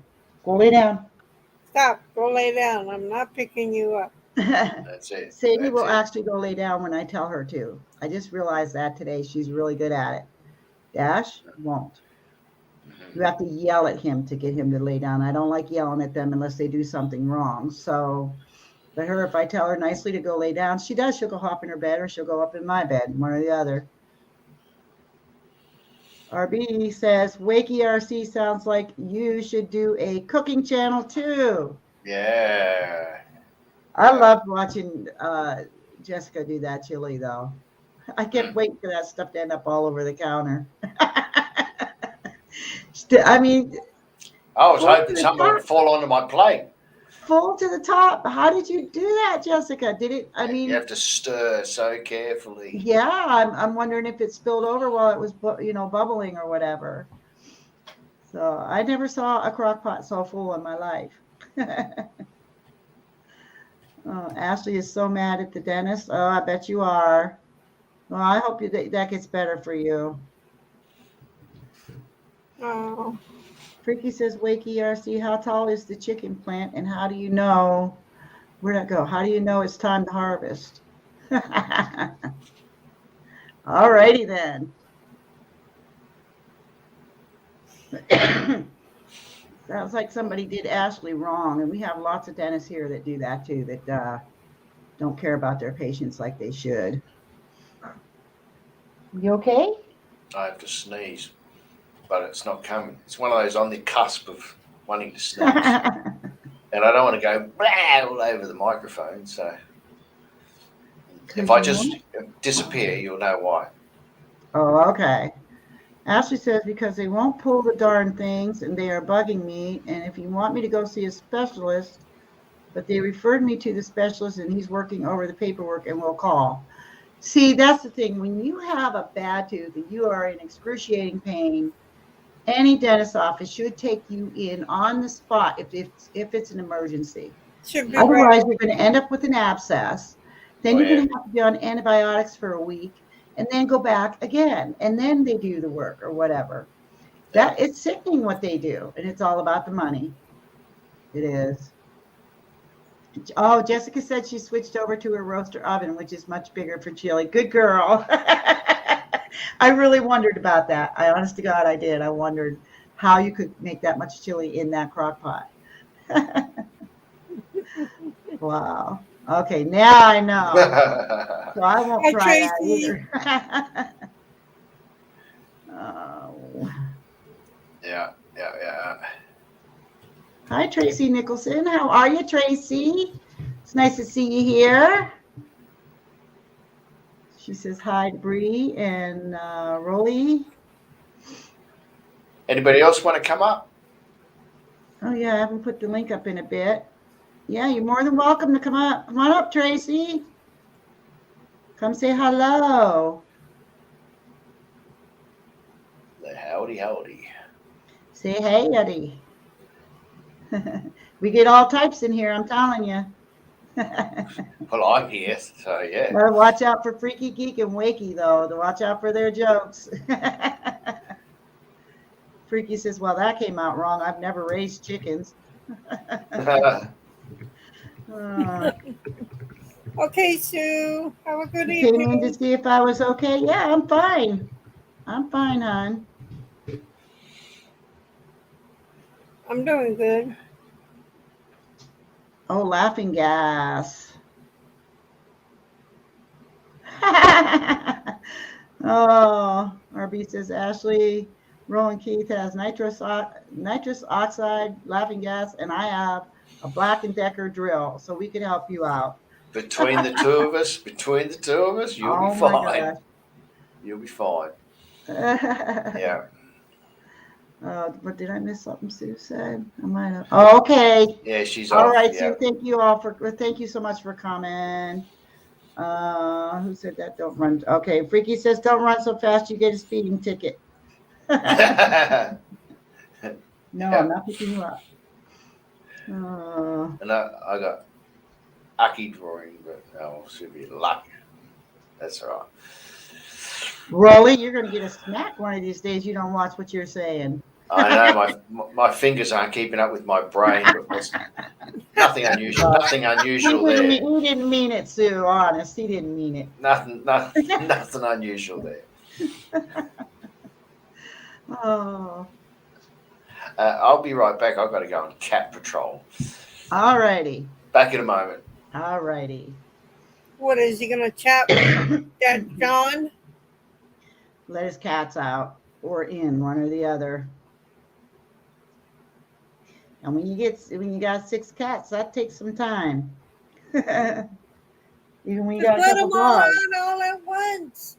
Stop. Go lay down. I'm not picking you up. That's it. Sadie will actually go lay down when I tell her to. I just realized that today. She's really good at it. Dash won't. You have to yell at him to get him to lay down. I don't like yelling at them unless they do something wrong. So, but her, if I tell her nicely to go lay down, she does. She'll go hop in her bed or she'll go up in my bed, one or the other. RB says, Wakey RC sounds like you should do a cooking channel too. Yeah. I loved watching Jessica do that chili, though. I kept waiting for that stuff to end up all over the counter. I mean, I was Full to hoping the someone would top. fall onto my plate. Full to the top. How did you do that, Jessica? Did it? I You mean, have to stir so carefully. yeah. I'm wondering if it spilled over while it was bubbling or whatever. So I never saw a crock pot so full in my life. Oh, Ashley is so mad at the dentist. Oh, I bet you are. Well, I hope that gets better for you. Oh, Freaky says, Wakey RC, how tall is the chicken plant and how do you know where'd it go? How do you know it's time to harvest? All righty then. Sounds like somebody did Ashley wrong, and we have lots of dentists here that do that too, that don't care about their patients like they should. You okay? I have to sneeze, but it's not coming. It's one of those on the cusp of wanting to sneeze. And I don't want to go blah all over the microphone. So if I just disappear, you'll know why. Oh, okay. Ashley says, because they won't pull the darn things and they are bugging me. And if you want me to go see a specialist, but they referred me to the specialist and he's working over the paperwork and will call. See, that's the thing. When you have a bad tooth and you are in excruciating pain, any dentist office should take you in on the spot if it's an emergency. should be Otherwise, you're going to end up with an abscess. Then Oh, you're yeah. going to have to be on antibiotics for a week and then go back again. And then they do the work or whatever. That it's sickening what they do. And it's all about the money. It is. Oh, Jessica said she switched over to her roaster oven, which is much bigger for chili. Good girl. I really wondered about that. I honest to God, I did. I wondered how you could make that much chili in that crock pot. Wow. Okay, now I know. So I won't Hi, try that Tracy. either. Oh. Yeah. Hi, Tracy Nicholson. How are you, Tracy? It's nice to see you here. She says hi to Bree and Rolly. Anybody else want to come up? Oh, yeah, I haven't put the link up in a bit. Yeah, you're more than welcome to come up. Come on up, Tracy. Come say hello. Howdy. Say hey, Eddie. We get all types in here, I'm telling you. Well, I'm here, so yeah. Gotta watch out for Freaky Geek and Wakey, though, to watch out for their jokes. Freaky says, well, that came out wrong. I've never raised chickens. Okay, Sue. Have a good Came in to evening. see if I was okay. Yeah, I'm fine. I'm fine, hon. I'm doing good. Oh, laughing gas. Oh, RB says Ashley, Roland Keith has nitrous oxide, laughing gas, and I have a Black & Decker drill, so we can help you out. Between the two of us, you'll be fine. You'll be fine. Yeah. But did I miss something Sue said? I might have. Oh, okay. Yeah, she's All off. right, Yeah. Sue. Thank you so much for coming. Who said that? Don't run. Okay, Freaky says don't run so fast you get a speeding ticket. No, Yeah. I'm not picking you up. And I got Aki drawing, but no, should be luck. That's all right. Rolly, you're going to get a smack one of these days. You don't watch what you're saying. I know my fingers aren't keeping up with my brain, but there's nothing unusual. Nothing unusual there. He didn't mean it, Sue. Honest, he didn't mean it. Nothing unusual there. Oh. I'll be right back. I've got to go on cat patrol. All righty. Back in a moment. All righty. What is he gonna chat with that John? Let his cats out or in, one or the other. And when you got 6 cats, that takes some time. Even when you got a Let them couple all dogs. out all at once.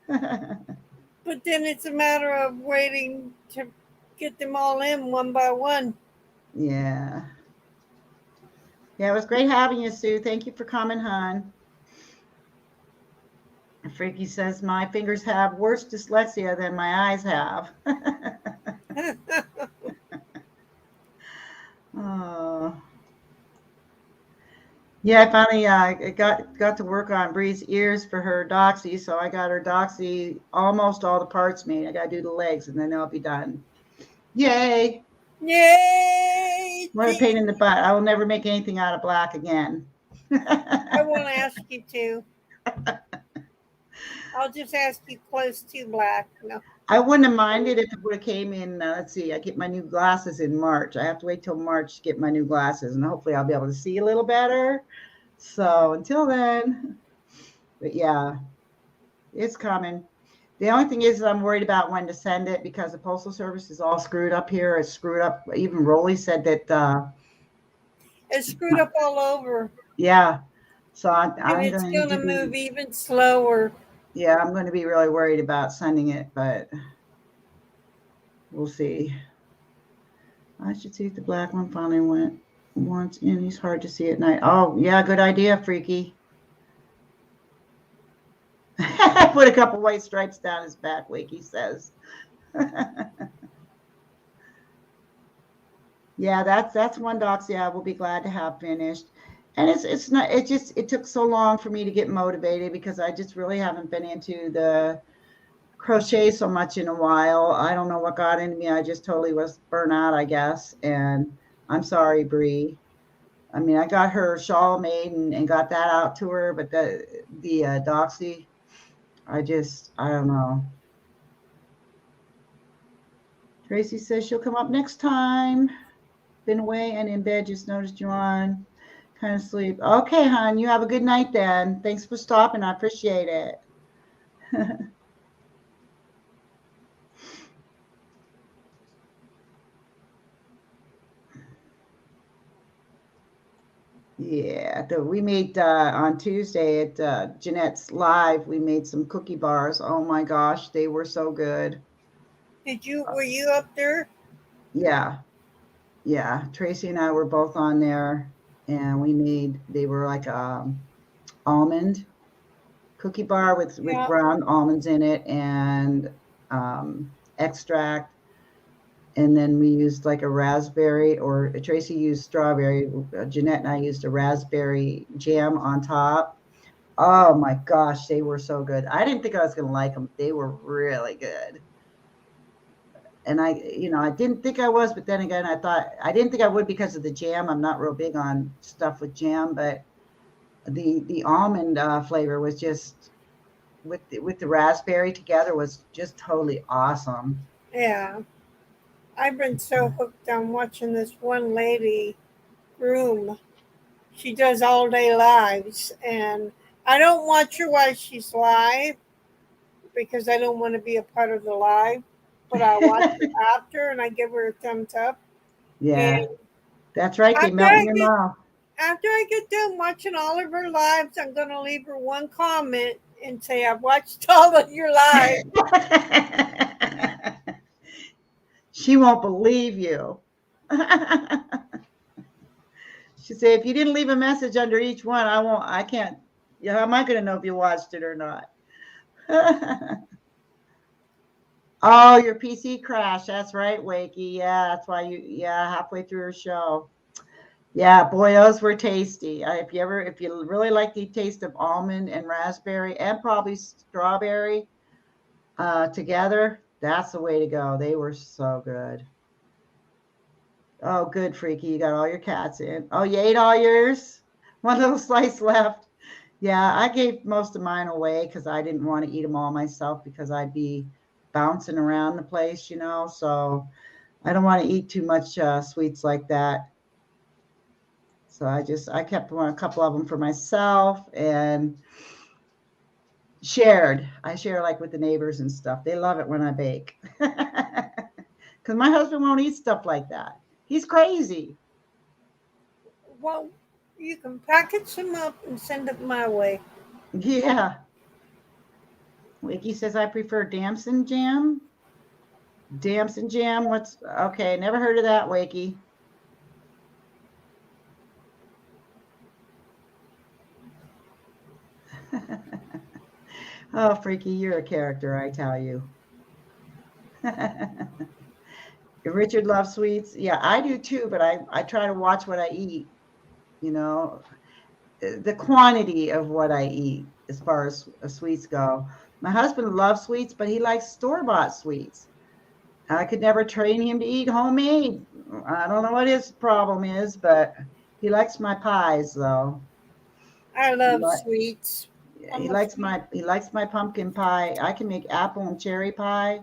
But then it's a matter of waiting to get them all in one by one. Yeah. Yeah, it was great having you, Sue. Thank you for coming, hon. Freaky says my fingers have worse dyslexia than my eyes have. Oh. Yeah, I finally got to work on Bree's ears for her doxy, so I got her doxy almost all the parts made. I gotta do the legs, and then I'll be done. Yay! Yay! What a pain in the butt! I will never make anything out of black again. I won't ask you to. I'll just ask you close to black. No. I wouldn't have minded if it would have came in. Let's see, I get my new glasses in March. I have to wait till March to get my new glasses, and hopefully I'll be able to see a little better. So until then, but yeah, it's coming. The only thing is I'm worried about when to send it because the postal service is all screwed up here. It's screwed up. Even Rolly said that. It's screwed up all over. Yeah. So I'm it's going to move even slower. Yeah, I'm going to be really worried about sending it, but we'll see. I should see if the black one finally went once in. He's hard to see at night. Oh, yeah, good idea, Freaky. I put a couple white stripes down his back, Wakey says. Yeah, that's one doxy I will be glad to have finished. And it's not, it took so long for me to get motivated because I just really haven't been into the crochet so much in a while. I don't know what got into me. I just totally was burnt out, I guess. And I'm sorry, Bree. I mean, I got her shawl made and got that out to her, but the doxy, I don't know. Tracy says she'll come up next time. Been away and in bed, just noticed you on. Kind of sleep. Okay, hon, you have a good night then. Thanks for stopping. I appreciate it. Yeah, we made on Tuesday at Jeanette's Live, we made some cookie bars. Oh my gosh, they were so good. Were you up there? Yeah. Yeah. Tracy and I were both on there and they were like almond cookie bar with ground almonds in it and extract. And then we used like a raspberry, or Tracy used strawberry. Jeanette and I used a raspberry jam on top. Oh my gosh, they were so good. I didn't think I was going to like them. They were really good. And I didn't think I was, but then again, I didn't think I would because of the jam. I'm not real big on stuff with jam, but the almond flavor was just with the raspberry together was just totally awesome. Yeah. I've been so hooked on watching this one lady groom. She does all day lives, and I don't watch her while she's live because I don't want to be a part of the live, but I watch it after and I give her a thumbs up. Yeah, that's right. They melt in your mouth. After I get done watching all of her lives, I'm going to leave her one comment and say, I've watched all of your lives. She won't believe you. She said, if you didn't leave a message under each one, I can't. Yeah, how am I going to know if you watched it or not? Oh, your PC crashed. That's right, Wakey. Yeah, that's why halfway through her show. Yeah, boy, those were tasty. If you really like the taste of almond and raspberry and probably strawberry together, that's the way to go. They were so good. Oh, good, Freaky. You got all your cats in. Oh, you ate all yours? One little slice left. Yeah, I gave most of mine away because I didn't want to eat them all myself because I'd be bouncing around the place, so I don't want to eat too much sweets like that. So I kept a couple of them for myself and shared. I share like with the neighbors and stuff. They love it when I bake because my husband won't eat stuff like that. He's crazy. Well, you can package them up and send it my way. Yeah. Wiki says I prefer damson jam. Damson jam. What's okay? Never heard of that, Wakey. Oh, Freaky, you're a character, I tell you. Richard loves sweets. Yeah, I do too, but I try to watch what I eat, you know, the quantity of what I eat as far as sweets go. My husband loves sweets, but he likes store-bought sweets. I could never train him to eat homemade. I don't know what his problem is, but he likes my pies though. I He, love li- sweets. he I'm a likes sweet. my pumpkin pie. I can make apple and cherry pie.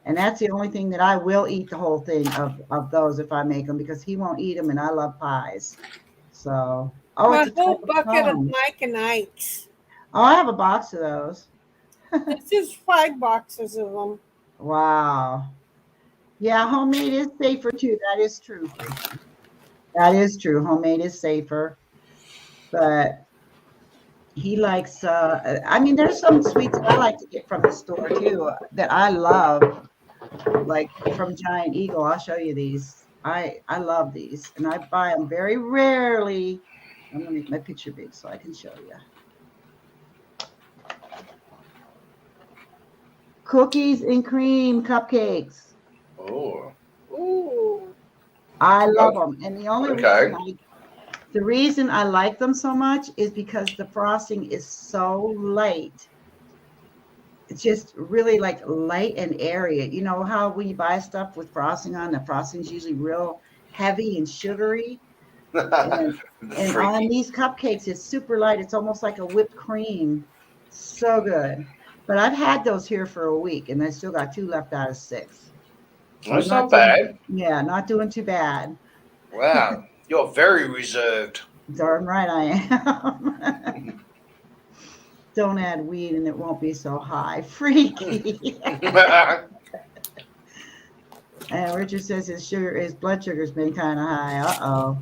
And that's the only thing that I will eat the whole thing of those if I make them because he won't eat them and I love pies. So, oh, it's My a type whole of bucket of cone. Mike and Ike's. Oh, I have a box of those. This is 5 boxes of them. Wow. Yeah, homemade is safer too. That is true. That is true. Homemade is safer. But he likes, I mean, there's some sweets that I like to get from the store too that I love, like from Giant Eagle. I'll show you these. I love these and I buy them very rarely. I'm gonna make my picture big so I can show you. Cookies and cream cupcakes. Oh, Ooh. I love them. And okay. the reason I like them so much is because the frosting is so light. It's just really like light and airy. You know how when you buy stuff with frosting on, the frosting's usually real heavy and sugary. And on Freaky. these cupcakes, it's super light. It's almost like a whipped cream. So good. But I've had those here for a week and I still got 2 left out of 6. So I'm That's not not doing, bad. yeah, not doing too bad. Wow, you're very reserved. Darn right I am. Don't add weed and it won't be so high. Freaky. And Richard says his blood sugar's been kind of high. Uh-oh.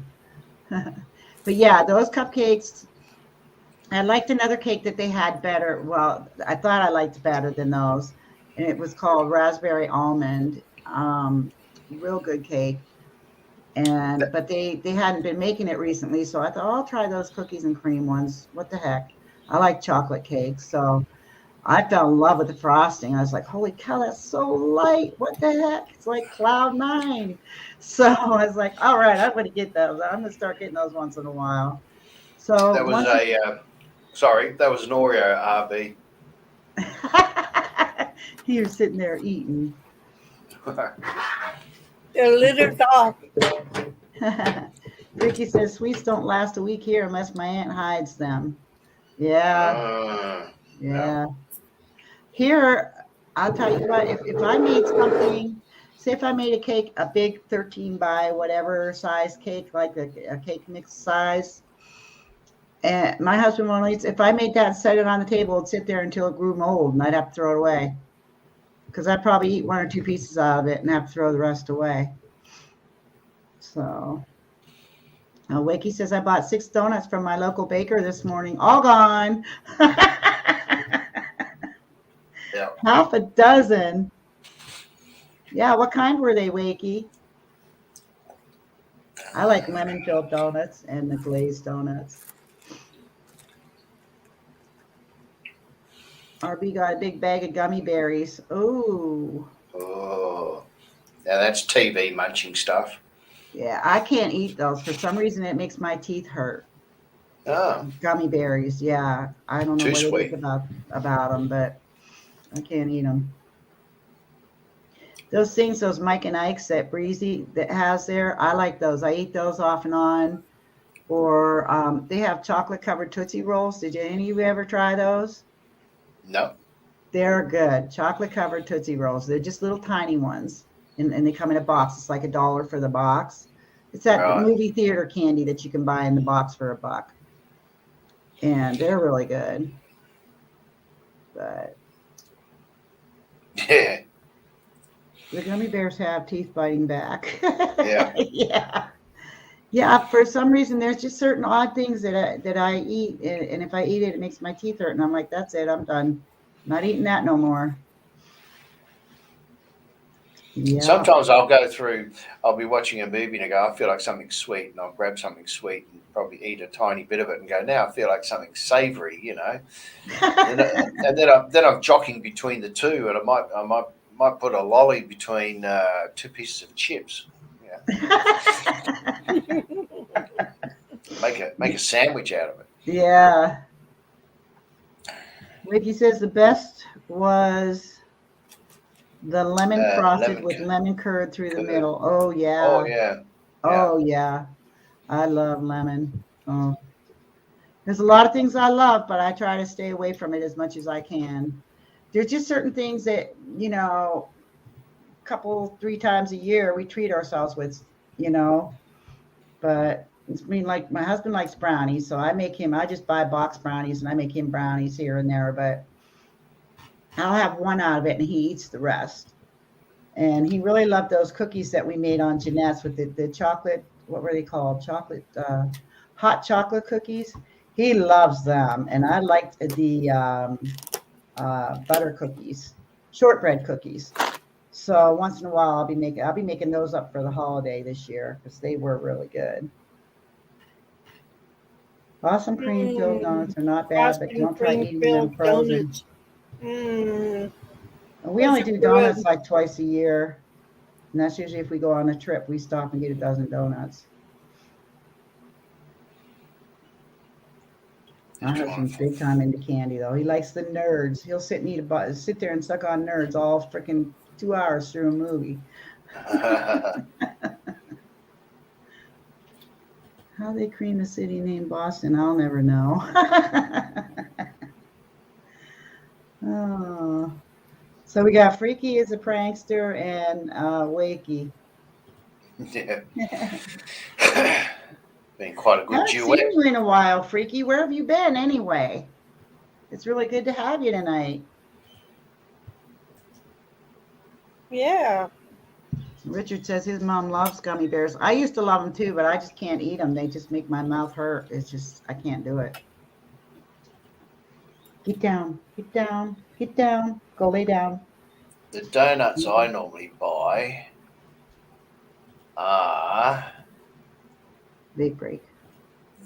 But yeah, those cupcakes. I liked another cake that they had better. Well, I thought I liked better than those, and it was called raspberry almond. Real good cake. And but they hadn't been making it recently, so I thought, oh, I'll try those cookies and cream ones. What the heck? I like chocolate cakes, so I fell in love with the frosting. I was like, holy cow, that's so light. What the heck? It's like cloud nine. So I was like, all right, I'm going to get those. I'm going to start getting those once in a while. So That was once sorry, that was an Oreo RB. you're sitting there eating. They're littered off. Ricky says sweets don't last a week here unless my aunt hides them. Yeah, yeah. Here, I'll tell you what, if I made something, say if I made a cake, a big 13 by whatever size cake, like a cake mix size, and my husband won't eat, if I made that and set it on the table, it'd sit there until it grew mold and I'd have to throw it away. Because I'd probably eat 1 or 2 pieces out of it and have to throw the rest away. So, Wakey says, I bought 6 donuts from my local baker this morning, all gone. Yeah. Half a dozen. Yeah, what kind were they, Wakey? I like lemon-filled donuts and the glazed donuts. RB got a big bag of gummy berries. Ooh. Oh, now that's TV munching stuff. Yeah, I can't eat those. For some reason, it makes my teeth hurt. Oh, Gummy berries, yeah. I don't know too what sweet. it is about them, but I can't eat them. Those things, those Mike and Ike's that Breezy that has there, I like those. I eat those off and on. Or they have chocolate covered Tootsie Rolls. Did any of you ever try those? No. They're good. Chocolate covered Tootsie Rolls. They're just little tiny ones. And they come in a box. It's like $1 for the box. It's that Right. movie theater candy that you can buy in the box for $1. And they're really good. But Yeah. the gummy bears have teeth biting back. Yeah. Yeah. Yeah, for some reason, there's just certain odd things that I eat, and if I eat it, it makes my teeth hurt, and I'm like, that's it, I'm done. Not eating that no more. Yeah. Sometimes I'll be watching a movie and I go, I feel like something sweet, and I'll grab something sweet and probably eat a tiny bit of it and go, now I feel like something savoury, and then I'm jockeying between the two, and I might put a lolly between two pieces of chips. Yeah, make a sandwich out of it. Yeah. Ricky says the best was the lemon frosted Lemon with lemon curd through the curd. middle. Oh yeah. Oh yeah, yeah. Oh yeah. I love lemon. Oh. There's a lot of things I love, but I try to stay away from it as much as I can. There's just certain things that, couple, 3 times a year we treat ourselves with, you know. But like my husband likes brownies, so I just buy box brownies and I make him brownies here and there, but I'll have one out of it and he eats the rest. And he really loved those cookies that we made on Jeanette's with the chocolate, what were they called? Hot chocolate cookies. He loves them. And I liked the butter cookies, shortbread cookies. So once in a while I'll be making those up for the holiday this year because they were really good. Awesome cream filled donuts are not bad, but don't try eating them frozen. We only do donuts like twice a year. And that's usually if we go on a trip, we stop and get a dozen donuts. My husband's big time into candy though. He likes the Nerds. He'll sit there and suck on Nerds all freaking 2 hours through a movie. How they cream a city named Boston, I'll never know. Oh. So we got Freaky as a prankster and Wakey. Yeah. Been quite a good I haven't duet. seen you in a while, Freaky. Where have you been anyway? It's really good to have you tonight. Yeah. Richard says his mom loves gummy bears. I used to love them too, but I just can't eat them. They just make my mouth hurt. It's just, I can't do it. Get down, get down, get down. Go lay down. The donuts I normally buy are Big break.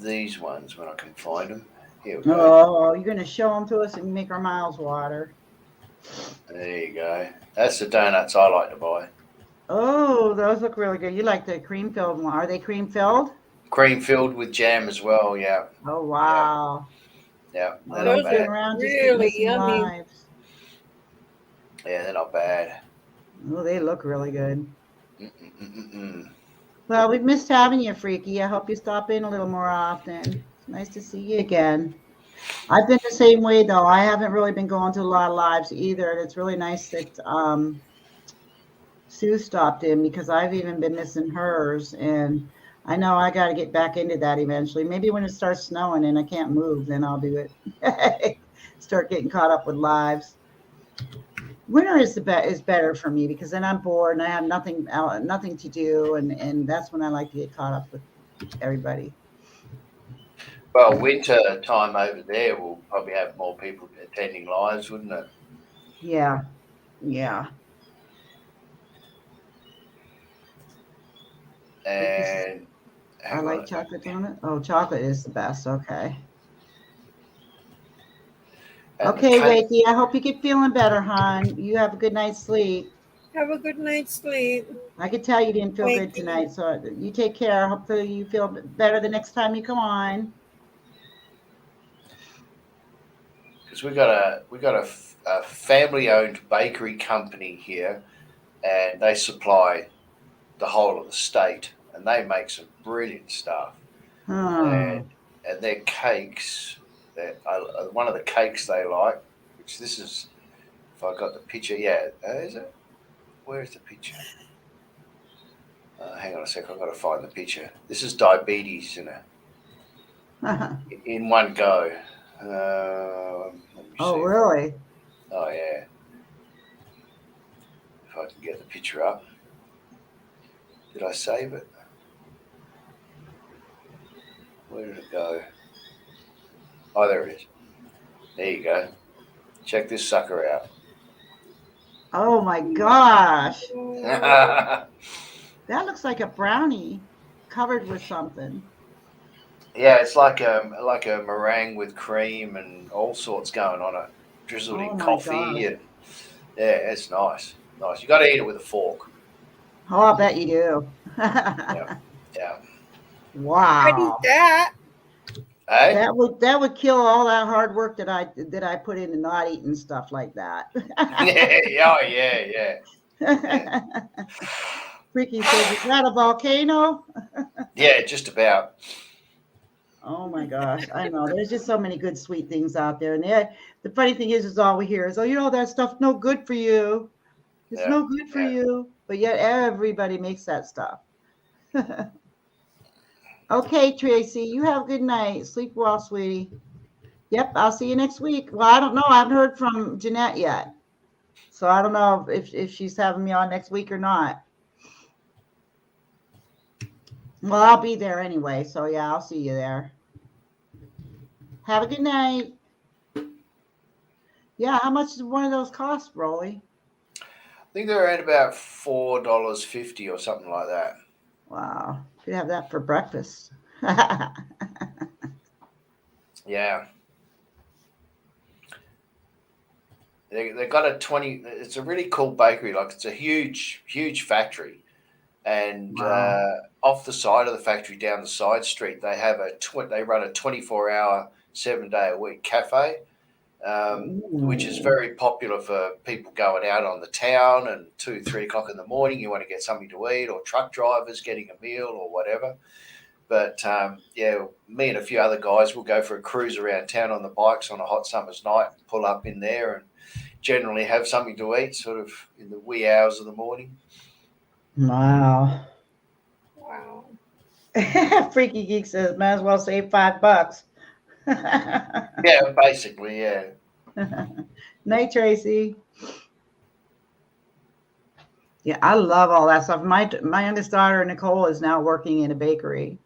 these ones when I can find them. Here we go. Oh, you're going to show them to us and make our mouths water. There you go. That's the donuts I like to buy. Oh, those look really good. You like the cream filled one. Are they cream filled? Cream filled with jam as well, yeah. Oh, wow. Yeah, they're Those not are bad. Around just really getting some yummy. lives. Yeah, they're not bad. Oh, they look really good. Mm-mm-mm-mm. Well, we've missed having you, Freaky. I hope you stop in a little more often. It's nice to see you again. I've been the same way, though. I haven't really been going to a lot of lives either. And it's really nice that Sue stopped in because I've even been missing hers. And I know I got to get back into that eventually. Maybe when it starts snowing and I can't move, then I'll do it. Start getting caught up with lives. Winter is better for me because then I'm bored and I have nothing to do, and that's when I like to get caught up with everybody. Well, winter time over there will probably have more people attending lives, wouldn't it? Yeah. And I like chocolate donut. Oh, chocolate is the best. Okay. Okay, Wakey. I hope you get feeling better, hon. You have a good night's sleep. Have a good night's sleep. I could tell you didn't feel good tonight, so you take care. Hopefully you feel better the next time you come on. Because we got a family-owned bakery company here, and they supply the whole of the state, and they make some brilliant stuff. And their cakes, one of the cakes they like, which this is, if I got the picture, yeah, is it? Where's the picture? Hang on a sec, I've got to find the picture. This is diabetes in one go. Oh, really? Oh, yeah. If I can get the picture up. Did I save it? Where did it go? Oh, there it is. There you go. Check this sucker out. Oh my gosh. Yeah, That looks like a brownie covered with something. it's like a meringue with cream and all sorts going on it, drizzled Oh in my coffee, gosh. and yeah, it's nice. Nice. You got to eat it with a fork. Oh, I bet you do. Yeah, yeah. I'd eat Wow. that. Hey. That would kill all that hard work that I put into not eating stuff like that. Yeah, oh, yeah, yeah, Freaky says, "Is that a volcano?" yeah. Just about. Oh my gosh, I know. There's just so many good sweet things out there, and the funny thing is all we hear is, "Oh, that stuff's no good for you. It's Yeah, no good for yeah. you." But yet everybody makes that stuff. Okay, Tracy, you have a good night. Sleep well, sweetie. Yep, I'll see you next week. Well, I don't know. I haven't heard from Jeanette yet. So I don't know if she's having me on next week or not. Well, I'll be there anyway. So yeah, I'll see you there. Have a good night. Yeah, how much does one of those cost, Rolly? I think they're at about $4.50 or something like that. Wow, could have that for breakfast. Yeah. They got a 20. It's a really cool bakery. Like it's a huge factory, and Wow. off the side of the factory, down the side street, they have they run a 24-hour, 7 day a week cafe, which is Ooh. very popular for people going out on the town and 2, 3 o'clock in the morning. You want to get something to eat, or truck drivers getting a meal or whatever. But yeah, me and a few other guys will go for a cruise around town on the bikes on a hot summer's night, pull up in there, and generally have something to eat, sort of in the wee hours of the morning. Wow. Wow. Freaky Geek says, might as well save $5. Yeah, basically, yeah. Night, Tracy. Yeah, I love all that stuff. My youngest daughter Nicole is now working in a bakery,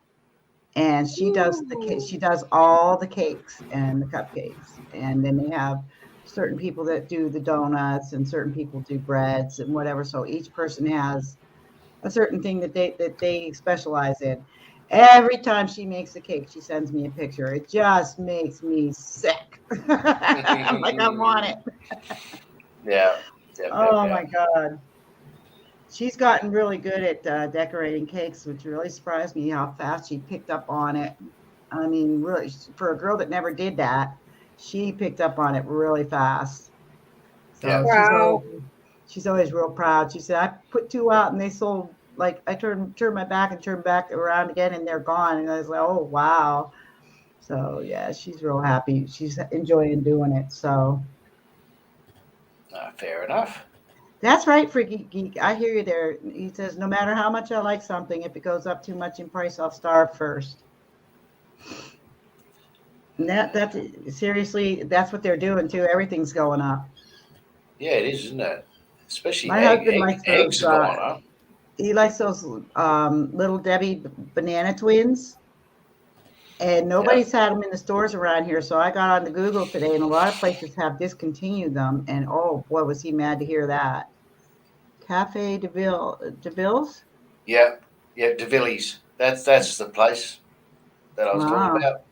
and she does all the cakes and the cupcakes, and then they have certain people that do the donuts and certain people do breads and whatever. So each person has a certain thing that they specialize in. Every time she makes a cake, she sends me a picture. It just makes me sick. I'm like, I want it. Yeah, yep, yep, Oh my yep. God. She's gotten really good at decorating cakes, which really surprised me how fast she picked up on it. I mean, really, for a girl that never did that, she picked up on it really fast. Yeah. So Wow. she's always real proud. She said, I put two out and they sold, like, I turned my back and turned back around again and they're gone. And I was like, oh wow. So yeah, she's real happy. She's enjoying doing it. So Fair enough. that's right, Freaky Geek. I hear you there. He says, no matter how much I like something, if it goes up too much in price, I'll starve first. And that seriously, that's what they're doing too. Everything's going up. Yeah, it is, isn't it? Especially My husband likes eggs those. are going up. He likes those Little Debbie banana twins, and Yeah. nobody's had them in the stores around here. So I got on the Google today, and a lot of places have discontinued them. And oh boy, was he mad to hear that. Cafe de Ville's. Yeah, yeah, DeVillies. That's the place that I was talking Wow, about.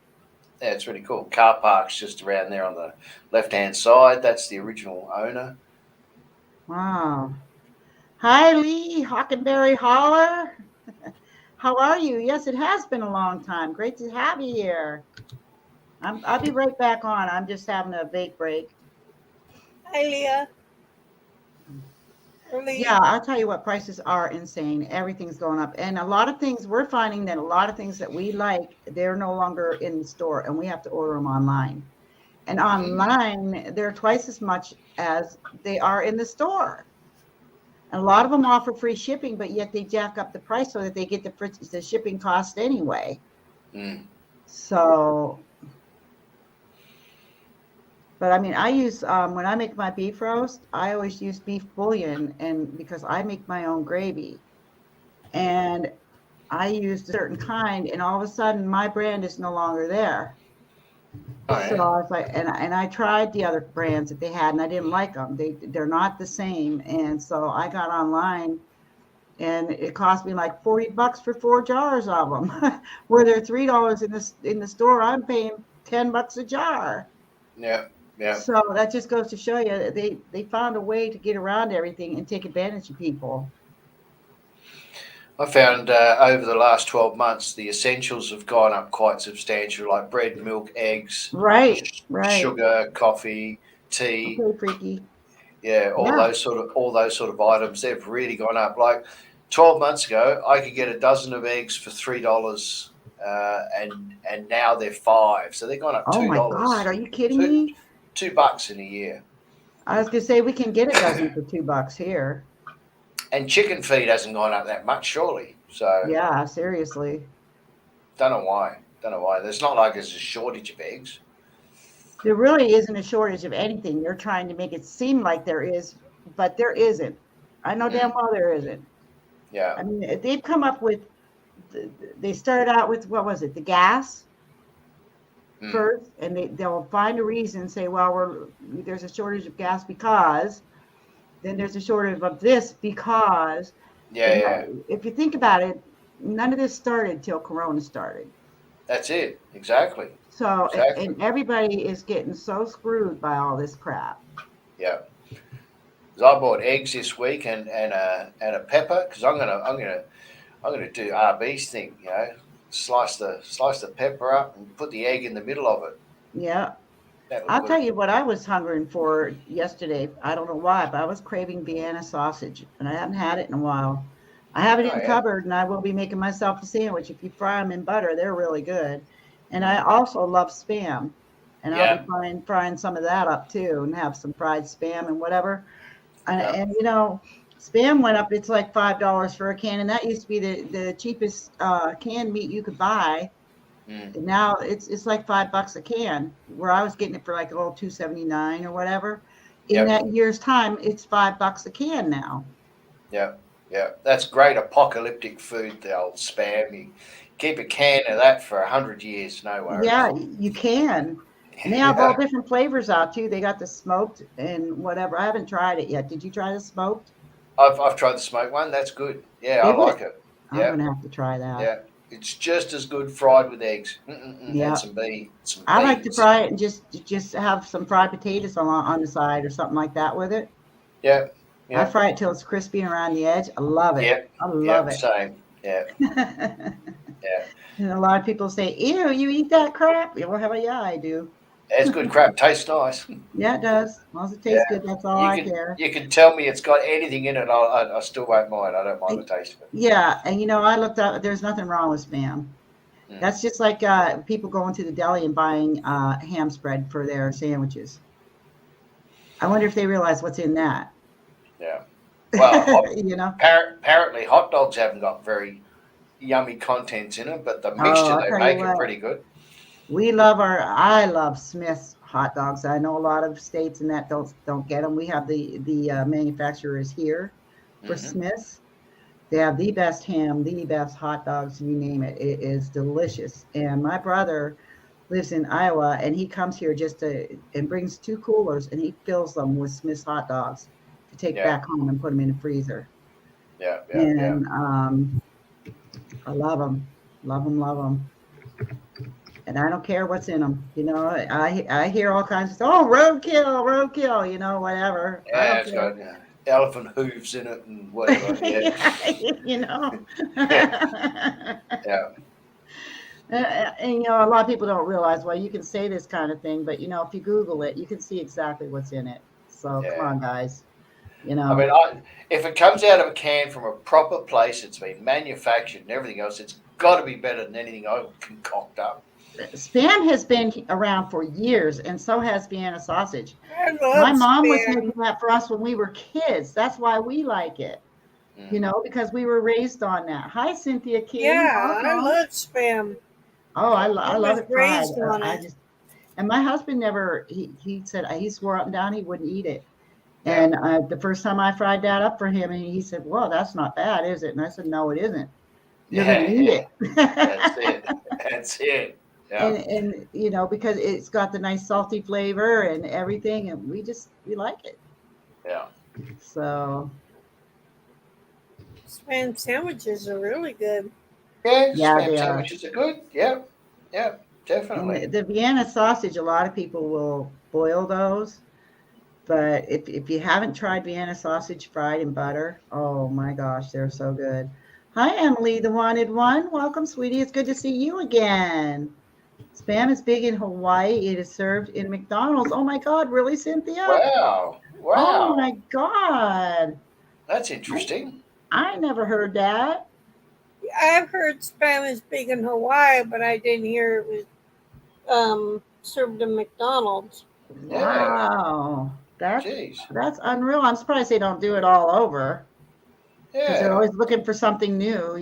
Yeah, it's really cool. Car park's just around there on the left-hand side. That's the original owner. wow. Hi, Lee Hockenberry Holler. How are you? Yes, it has been a long time. Great to have you here. I'll be right back on. I'm just having a vape break. Hi, Leah. Yeah, Lee. I'll tell you what, prices are insane. Everything's going up. And a lot of things, we're finding that a lot of things that we like, they're no longer in the store and we have to order them online. And Mm. online, they're twice as much as they are in the store. And a lot of them offer free shipping, but yet they jack up the price so that they get the shipping cost anyway. Mm. So, but I mean, I use when I make my beef roast, I always use beef bouillon, and because I make my own gravy, and I used a certain kind, and all of a sudden my brand is no longer there. Oh, So yeah. I was like, and I tried the other brands that they had, and I didn't like them. They're not the same. And so I got online, and it cost me like $40 for 4 jars of them, where they're $3 in the store. I'm paying $10 a jar. Yeah. Yeah. So that just goes to show you that they found a way to get around everything and take advantage of people. I found over the last 12 months, the essentials have gone up quite substantial, like bread, milk, eggs, Right, right. sugar, coffee, tea. Okay, freaky. Yeah, Yeah. all those sort of items. They've really gone up. Like 12 months ago, I could get a dozen of eggs for $3, and now they're 5. So they've gone up Oh two my God, dollars, are you kidding two me? $2 in a year. I was gonna say we can get a dozen for $2 here. And chicken feed hasn't gone up that much, surely. So Yeah, seriously. don't know why. Don't know why. There's not like there's a shortage of eggs. There really isn't a shortage of anything. They're trying to make it seem like there is, but there isn't. I know damn Mm, well there isn't. yeah. I mean, they've come up with, they started out with, what was it, the gas Mm, first, and they'll find a reason, say, well, there's a shortage of gas because, then there's a shortage of this because, yeah. and Yeah. if you think about it, none of this started till Corona started. That's it. Exactly. So, Exactly. and everybody is getting so screwed by all this crap. Yeah. 'Cause I bought eggs this week and a pepper because I'm gonna do RB's thing. Slice the pepper up and put the egg in the middle of it. Yeah. That look I'll good. tell you what I was hungering for yesterday. I don't know why, but I was craving Vienna sausage, and I haven't had it in a while. I have it Oh in the yeah. cupboard, and I will be making myself a sandwich. If you fry them in butter, they're really good. And I also love Spam, and I'll Yeah. be frying some of that up too, and have some fried Spam and whatever. And, Yeah. and you know, Spam went up. It's like $5 for a can, and that used to be the cheapest canned meat you could buy. Mm, And now it's like $5 a can, where I was getting it for like a little 2.79 or whatever. In yep. that year's time, it's $5 a can now. Yeah. Yeah. That's great apocalyptic food. The old spam. You keep a can of that for 100 years. No Yeah, worries. you can. And they have all Yeah. different flavors out too. They got the smoked and whatever. I haven't tried it yet. Did you try the smoked? I've tried the smoke one. That's good. Yeah, I Is like it? it. I'm Yeah. gonna have to try that. Yeah. It's just as good fried with eggs. And Yeah. some I like to beans. fry it and just have some fried potatoes on the side or something like that with it. Yeah. I Yeah. fry it till it's crispy around the edge. I love it. Yeah. I Yeah. love it. Same. Yeah. Yeah. And a lot of people say, "Ew, you eat that crap?" Yeah, well, hell yeah, I do. It's good crap. Tastes nice. Yeah, it does. As long as it tastes Yeah. good, that's all You I can care. you can tell me it's got anything in it. I still won't mind. I don't mind the And- taste of it. Yeah, and I looked up. There's nothing wrong with Spam. Mm, That's just like people going to the deli and buying ham spread for their sandwiches. I wonder if they realize what's in that. yeah. Well, You know? apparently hot dogs haven't got very yummy contents in them, but the Oh, mixture I'll they tell you make are what. pretty good. I love Smith's hot dogs. I know a lot of states and that don't get them. We have the manufacturers here for Hmm. Smith's. They have the best ham, the best hot dogs, you name it. It is delicious. And my brother lives in Iowa, and he comes here and brings 2 coolers, and he fills them with Smith's hot dogs to take Yeah. back home and put them in the freezer. Yeah. Yeah. Yeah. And I love them, love them, love them. And I don't care what's in them. I hear all kinds of stuff. Oh, roadkill, roadkill. Whatever. I Yeah. don't It's care. got elephant hooves in it and whatever. Yeah. Yeah, you know. Yeah. And a lot of people don't realize, well, you can say this kind of thing, but if you Google it, you can see exactly what's in it. So come Yeah. on, guys. I mean, if it comes out of a can from a proper place, it's been manufactured and everything else, it's got to be better than anything I would concoct up. Spam has been around for years, and so has Vienna sausage. I My love mom was Spam. making that for us when we were kids. That's why we like it, Mm. because we were raised on that. Hi, Cynthia King. Yeah, I Welcome. love Spam. Oh, I I love was it fried. raised on I it. just and my husband never. He said he swore up and down he wouldn't eat it. Yeah. And the first time I fried that up for him, and he said, "Well, that's not bad, is it?" And I said, "No, it isn't. You're Yeah. going to eat Yeah. it." That's it. That's it. Yeah. and because it's got the nice salty flavor and everything, and we like it. Yeah. So Spam sandwiches are really good. Yeah. yeah, Spam they are. sandwiches are good. Yeah. Yeah. And Definitely. the Vienna sausage, a lot of people will boil those. But if you haven't tried Vienna sausage fried in butter, oh my gosh, they're so good. Hi, Emily, the wanted one. Welcome, sweetie. It's good to see you again. Spam is big in Hawaii. It is served in McDonald's. Oh my God, really, Cynthia? Wow. Oh Wow. my God. That's I, interesting. I never heard that. I've heard spam is big in Hawaii, but I didn't hear it was served in McDonald's. Yeah. Wow. Jeez. That's unreal. I'm surprised they don't do it all over because they're Yeah. always looking for something new.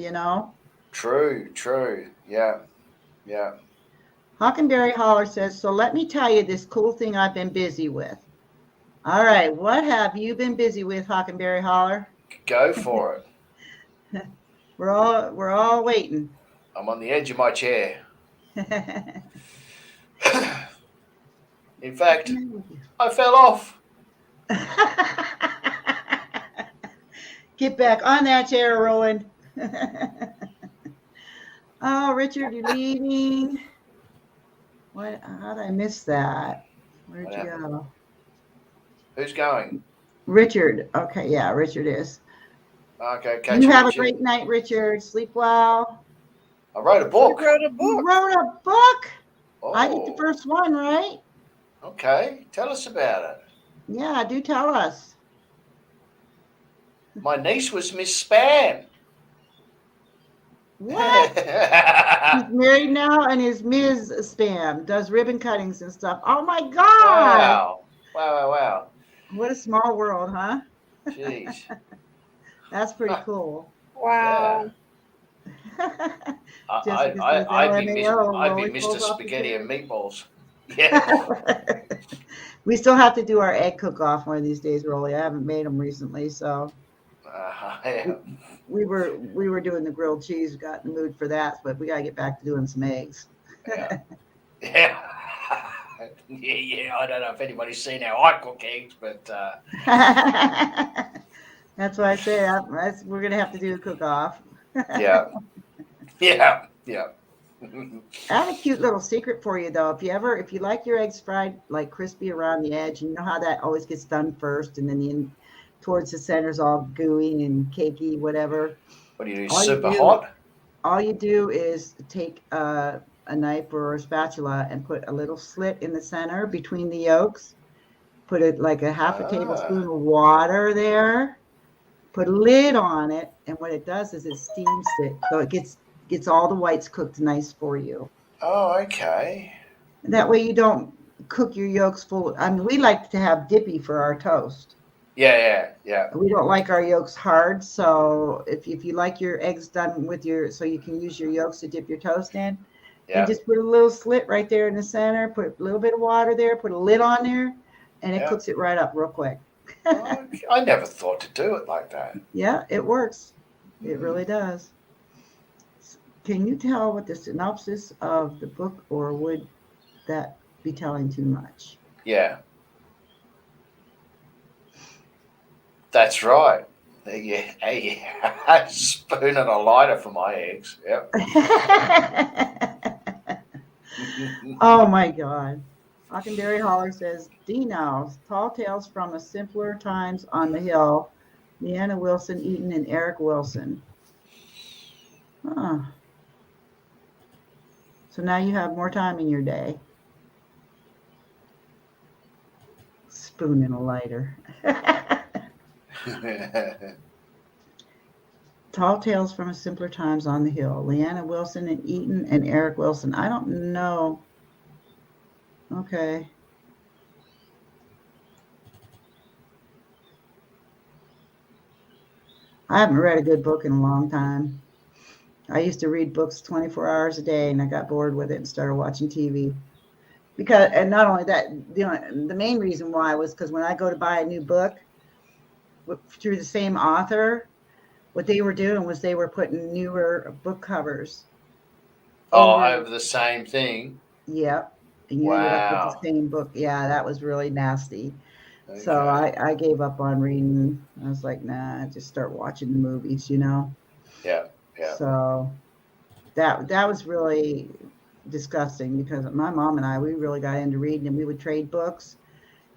True. True. Yeah. Yeah. Hockenberry Holler says, so let me tell you this cool thing I've been busy with. All right, what have you been busy with, Hockenberry Holler? Go for it. We're all waiting. I'm on the edge of my chair. In fact, I fell off. Get back on that chair, Rowan. Oh, Richard, you're leaving. What? How did I miss that? Where'd you go? Who's going? Richard. Okay, yeah, Richard is. Okay, catch You you, have a Richard. great night, Richard. Sleep well. I wrote a You book. wrote a You book. wrote a book. Oh, I did the first one, right? okay. Tell us about it. Yeah, do tell us. My niece was Miss Spam. What? He's married now and is Ms. Spam, does ribbon cuttings and stuff. Oh my God. Wow. Wow. What a small world, huh? Jeez. That's pretty cool. Wow. Jessica says LMAO. I'd be Rolly Mr. pulls off the Spaghetti chair. and Meatballs. Yeah. We still have to do our egg cook-off one of these days, Rolly. I haven't made them recently, so Yeah. we were doing the grilled cheese. Got in the mood for that, but we gotta get back to doing some eggs. Yeah. Yeah. Yeah. I don't know if anybody's seen how I cook eggs, but That's why I say we're gonna have to do a cook-off. yeah. Yeah. Yeah. I have a cute little secret for you though. If you like your eggs fried like crispy around the edge, you know how that always gets done first, and then towards the center is all gooey and cakey, whatever. What do you do? All you Super do- hot? All you do is take a knife or a spatula and put a little slit in the center between the yolks. Put it like a half a tablespoon of water there. Put a lid on it, and what it does is it steams it, so it gets all the whites cooked nice for you. Oh, okay. And that way you don't cook your yolks full. I mean, we like to have dippy for our toast. Yeah. We don't like our yolks hard, so if you like your eggs done with so you can use your yolks to dip your toast in, Yeah. and just put a little slit right there in the center, put a little bit of water there, put a lid on there, and it Yeah. cooks it right up real quick. Okay. I never thought to do it like that. Yeah, it works. It really does. Can you tell what the synopsis of the book, or would that be telling too much? Yeah. That's right. A spoon and a lighter for my eggs. Yep. Oh my God. Hockenberry Holler says, Dino, Tall Tales from a Simpler Times on the Hill, Leanna Wilson Eaton and Eric Wilson. Huh. So now you have more time in your day. Spoon and a lighter. Tall Tales from a Simpler Times on the Hill, Leanna Wilson and Eaton and Eric Wilson. I don't know. Okay. I haven't read a good book in a long time. I used to read books 24 hours a day, and I got bored with it and started watching TV. And not only that, the main reason why was because when I go to buy a new book through the same author, what they were doing was they were putting newer book covers over the same thing. Yep. And you ended up with the Wow. same book. Yeah, that was really nasty. So Okay. I gave up on reading. I was like, nah, just start watching the movies, you know? Yeah. Yeah. So that was really disgusting because my mom and I, we really got into reading and we would trade books.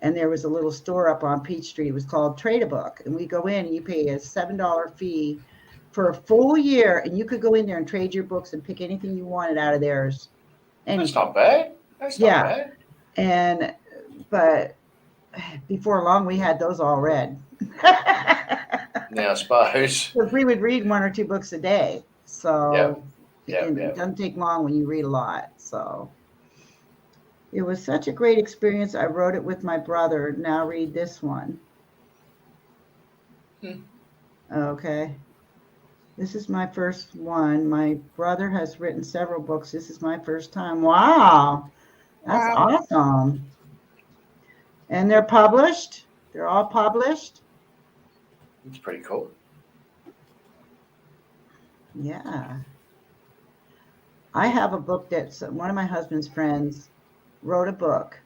And there was a little store up on Peach Street. It was called Trade a Book. And we go in and you pay a $7 fee for a full year. And you could go in there and trade your books and pick anything you wanted out of theirs. That's Anything. not bad. That's not Yeah. bad. And, but before long, we had those all read. Now, I suppose. Because we would read 1 or 2 books a day. So Yep. it doesn't take long when you read a lot. So it was such a great experience. I wrote it with my brother. Now read this one. Okay. This is my first one. My brother has written several books. This is my first time. Wow. That's awesome. And they're published. They're all published. It's pretty cool. Yeah. I have a book that one of my husband's friends wrote a book.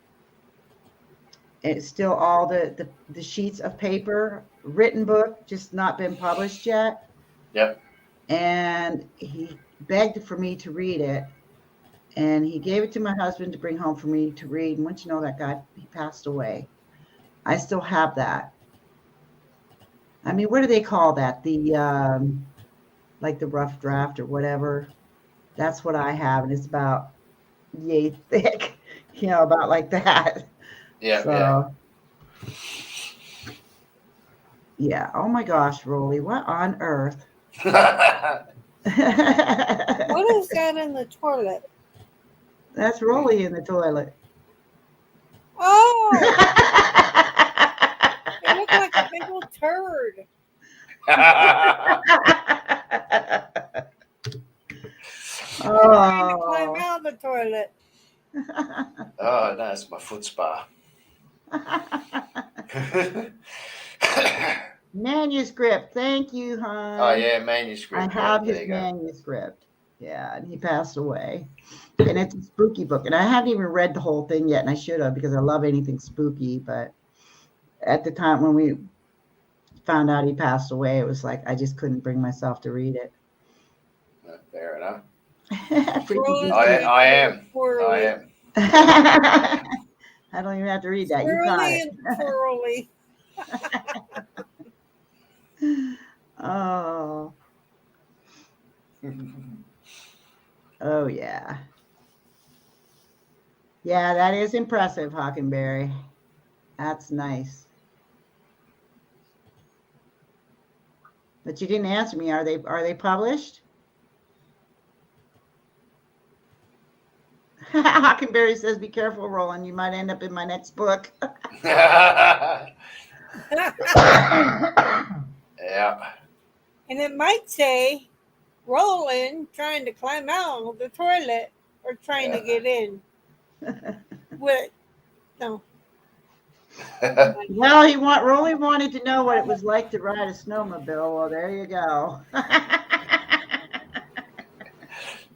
It's still all the sheets of paper, written book, just not been published yet. Yep. And he begged for me to read it. And he gave it to my husband to bring home for me to read. And once you know that guy, he passed away. I still have that. I mean, what do they call that? The like the rough draft or whatever. That's what I have, and it's about yay thick, you know, about like that. Yeah. So, yeah. Oh my gosh, Rolly, what on earth? What is that in the toilet? That's Rolly in the toilet. Oh, it looked like a big old turd. Trying to climb Oh. out of the toilet. Oh, no, it's my foot spa. Manuscript. Thank you, hon. Oh, yeah, manuscript. I have There his you go. manuscript. Yeah, and he passed away. And it's a spooky book. And I haven't even read the whole thing yet, and I should have because I love anything spooky. But at the time when we found out he passed away, it was like I just couldn't bring myself to read it. Fair enough. Freaky Rolling deaky. I am. Twirly. I don't even have to read that. You got Swirly it. and twirly. Oh. Oh, yeah. Yeah, that is impressive, Hockenberry. That's nice. But you didn't answer me. Are they published? Hockenberry says, "Be careful, Roland. You might end up in my next book." Yeah. And it might say Roland trying to climb out of the toilet or trying to get in. With no. Well, Rolly wanted to know what it was like to ride a snowmobile. Well, there you go.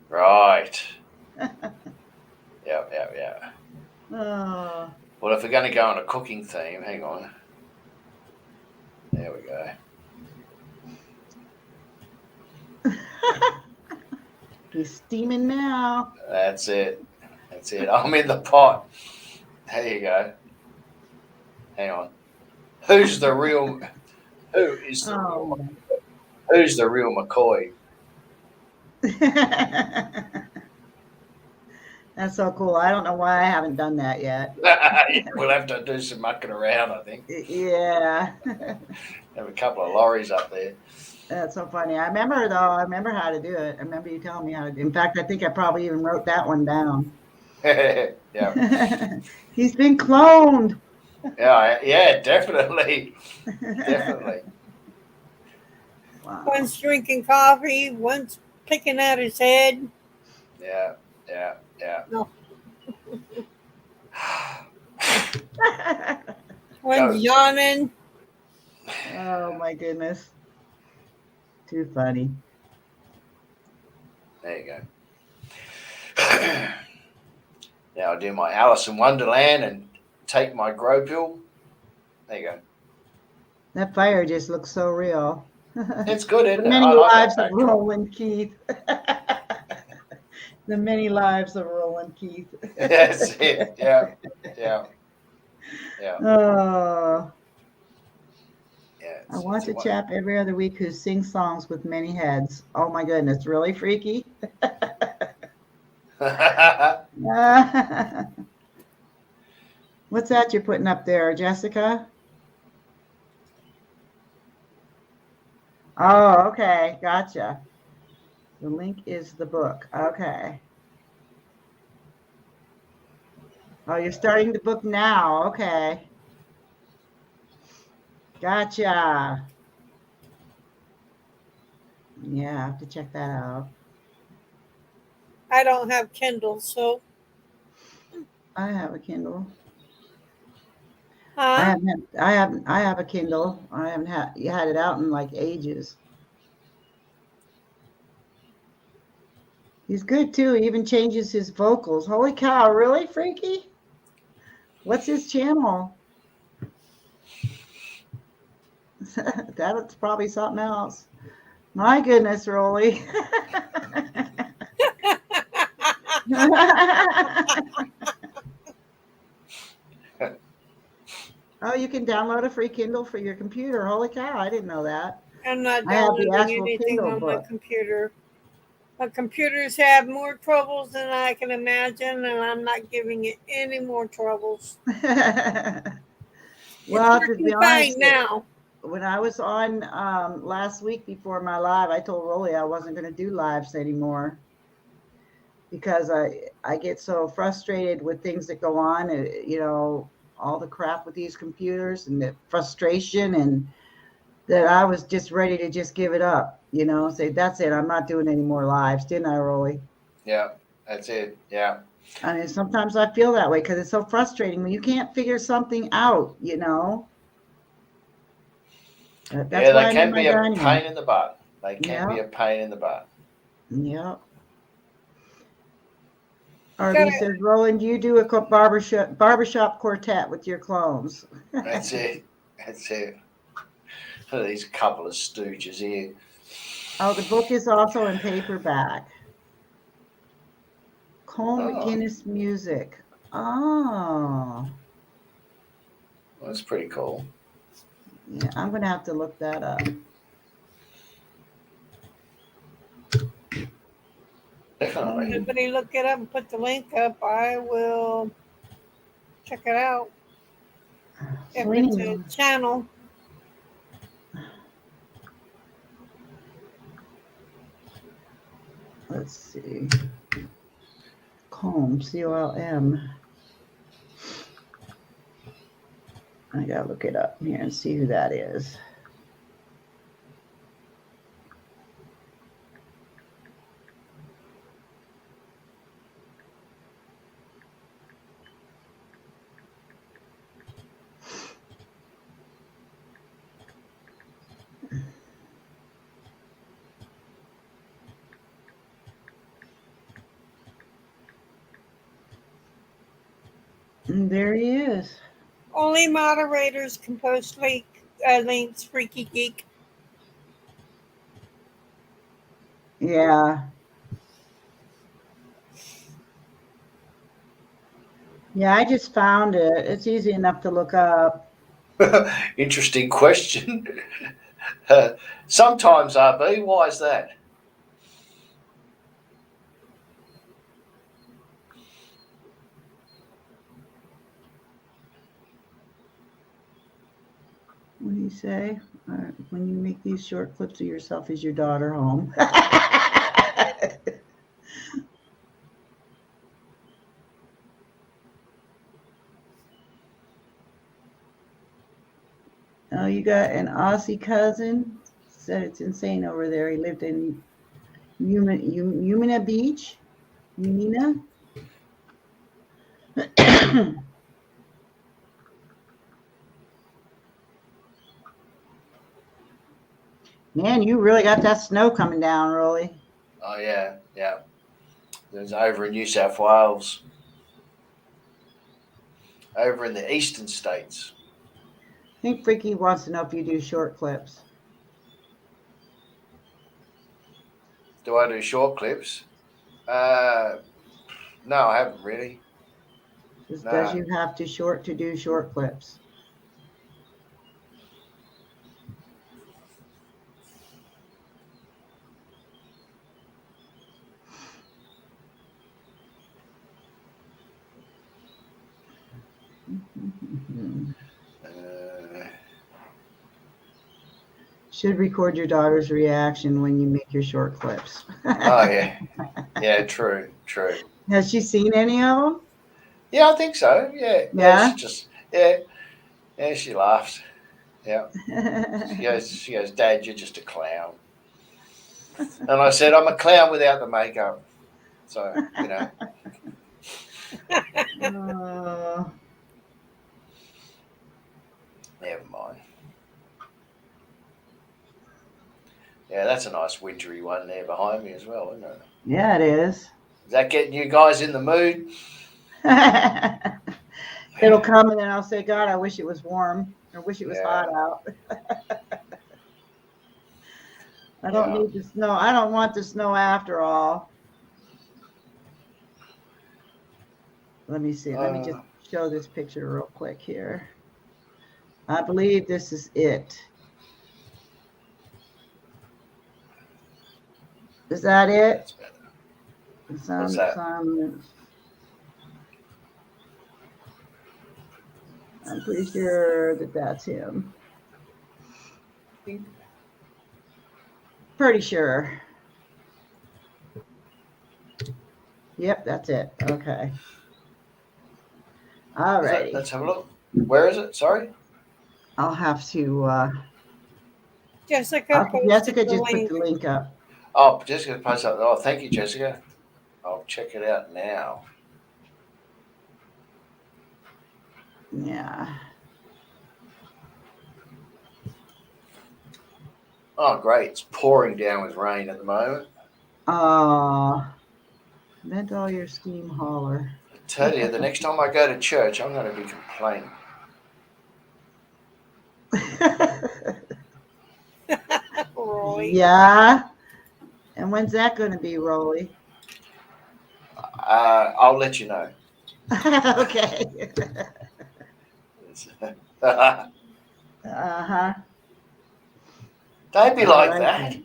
Right. Yeah. Oh. Well, if we're going to go on a cooking theme, hang on. There we go. He's steaming now. That's it. I'm in the pot. There you go. Hang on. Who is the real McCoy? That's so cool. I don't know why I haven't done that yet. We'll have to do some mucking around, I think. Yeah. Have a couple of lorries up there. That's so funny. I remember how to do it. I remember you telling me how to do it. In fact, I think I probably even wrote that one down. Yeah. He's been cloned. Yeah, definitely. Wow. One's drinking coffee, one's picking at his head. Yeah. No. One's yawning. Oh my goodness. Too funny. There you go. Now I do my Alice in Wonderland and take my grow pill. There you go. That fire just looks so real. It's good, The isn't it? many I like lives that of backdrop. Roland Keith. The many lives of Roland Keith. That's it. Yeah. Yeah. Yeah. Oh, Yeah. I watch a chap every other week who sings songs with many heads. Oh my goodness, really freaky? What's that you're putting up there, Jessica? Oh, okay, gotcha. The link is the book. Okay. Oh, you're starting the book now. Okay. Gotcha. Yeah, I have to check that out. I don't have Kindle, so I have a Kindle. huh? I have a Kindle. I haven't had it out in like ages. He's good too. He even changes his vocals. Holy cow, really, Freaky? What's his channel? That's probably something else. My goodness, Rolly. Oh, you can download a free Kindle for your computer. Holy cow, I didn't know that. I'm not I have the downloading actual anything Kindle on my book. computer. My computers have more troubles than I can imagine, and I'm not giving it any more troubles. Well, It's to be working honest, fine now. when I was on last week before my live, I told Rolly I wasn't going to do lives anymore because I get so frustrated with things that go on, all the crap with these computers and the frustration, and that I was just ready to just give it up, say, that's it. I'm not doing any more lives. Didn't I, Rolly? Yeah, that's it. Yeah. I mean, sometimes I feel that way because it's so frustrating when you can't figure something out, That's Yeah, why they I'm in can my be a dining room. pain in the butt. They can be Yeah, a pain in the butt. yeah. Gotta, RB says, Roland, you do a barbershop quartet with your clones. That's it. That's it. These couple of stooges here. Oh, the book is also in paperback. Cole Oh, McGinnis Music. Oh, that's pretty cool. yeah, I'm going to have to look that up. Definitely. everybody look it up and put the link up. I will check it out. If it's a channel. Let's see. Colm, C-O-L-M. I got to look it up here and see who that is. And there he is. Only moderators can post links, Freaky Geek. Yeah. Yeah, I just found it. It's easy enough to look up. Interesting question. Sometimes, RB, why is that? What do you say? When you make these short clips of yourself, is your daughter home? Oh, you got an Aussie cousin? Said it's insane over there. He lived in Umina Beach. Umina? Man, you really got that snow coming down, Rolly. Oh, yeah, yeah. There's over in New South Wales, over in the eastern states. I think Freaky wants to know if you do short clips. Do I do short clips? No, I haven't really. Does you have to do short clips? Should record your daughter's reaction when you make your short clips. Oh yeah, true. Has she seen any of them? Yeah, I think so. Yeah. She just she laughs. Yeah. She goes, Dad, you're just a clown. And I said, I'm a clown without the makeup. So, never mind. Yeah, that's a nice wintry one there behind me as well, isn't it? Yeah, it is. Is that getting you guys in the mood? It'll come and then I'll say, God, I wish it was warm. I wish it was hot out. I don't need the snow. I don't want the snow after all. Let me see. Let me just show this picture real quick here. I believe this is it. Is that it? What's that? I'm pretty sure that that's him. Pretty sure. Yep, that's it. Okay. All right. Let's have a look. Where is it? Sorry. I'll have to. Jessica just put the link up. Oh, Jessica posted up. Oh, thank you, Jessica. I'll check it out now. Yeah. Oh, great. It's pouring down with rain at the moment. Vent all your steam holler. I tell you, the next time I go to church, I'm going to be complaining. Roy. Yeah. And when's that going to be, Rolly? I'll let you know. Okay. Uh-huh. Don't be like that.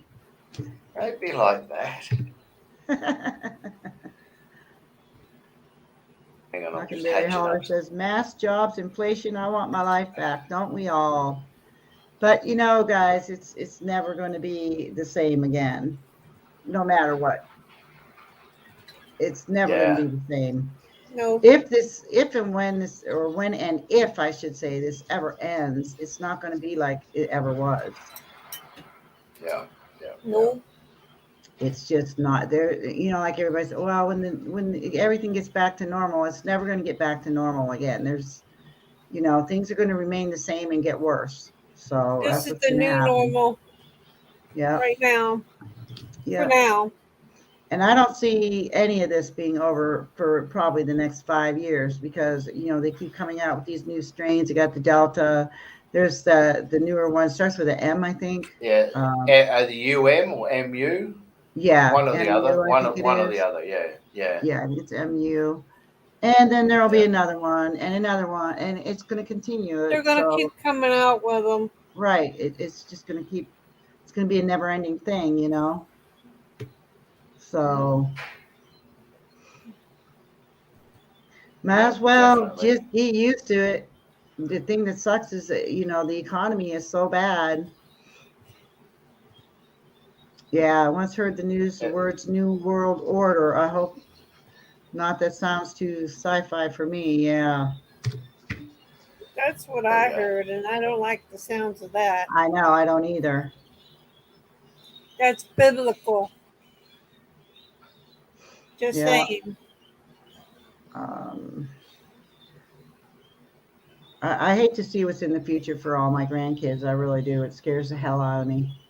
Don't be like that. Hang on, I'm just hatching up. Says, mass jobs, inflation, I want my life back. Don't we all? But, guys, it's never going to be the same again, no matter what. It's never going to be the same. No. If and when this, or when and if I should say this ever ends, it's not going to be like it ever was. Yeah. No. It's just not there. Like everybody said, well, when everything gets back to normal, it's never going to get back to normal again. There's, things are going to remain the same and get worse. So this is the new normal. Yeah. Right now. Yeah. For now. And I don't see any of this being over for probably the next 5 years because, they keep coming out with these new strains. You got the Delta. There's the newer one. Starts with an M, I think. Yeah. The UM or MU? Yeah. One or MU, the other. One or is. the other. Yeah. Yeah, I think it's MU. And then there'll be another one and another one. And it's going to continue. They're going to keep coming out with them. Right. It's just going to keep. It's going to be a never-ending thing, So might as well just get used to it. The thing that sucks is that, the economy is so bad. Yeah, I once heard the words New World Order. I hope not. That sounds too sci-fi for me. Yeah. That's what I heard, and I don't like the sounds of that. I know. I don't either. That's biblical. Just saying. I hate to see what's in the future for all my grandkids. I really do. It scares the hell out of me.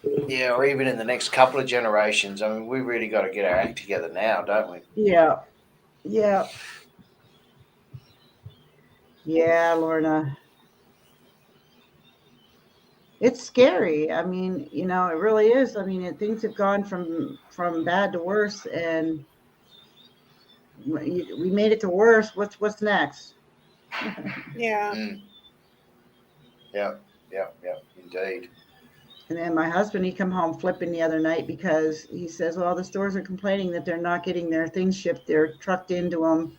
Yeah, or even in the next couple of generations. I mean, we really got to get our act together now, don't we? Yeah. Yeah. Yeah, Lorna. It's scary. I mean, you know, it really is. I mean, things have gone from bad to worse, and we made it to worse. What's next? Yeah. Mm. Yeah, yeah, yeah, indeed. And then my husband, he come home flipping the other night because he says, well, the stores are complaining that they're not getting their things shipped. They're trucked into them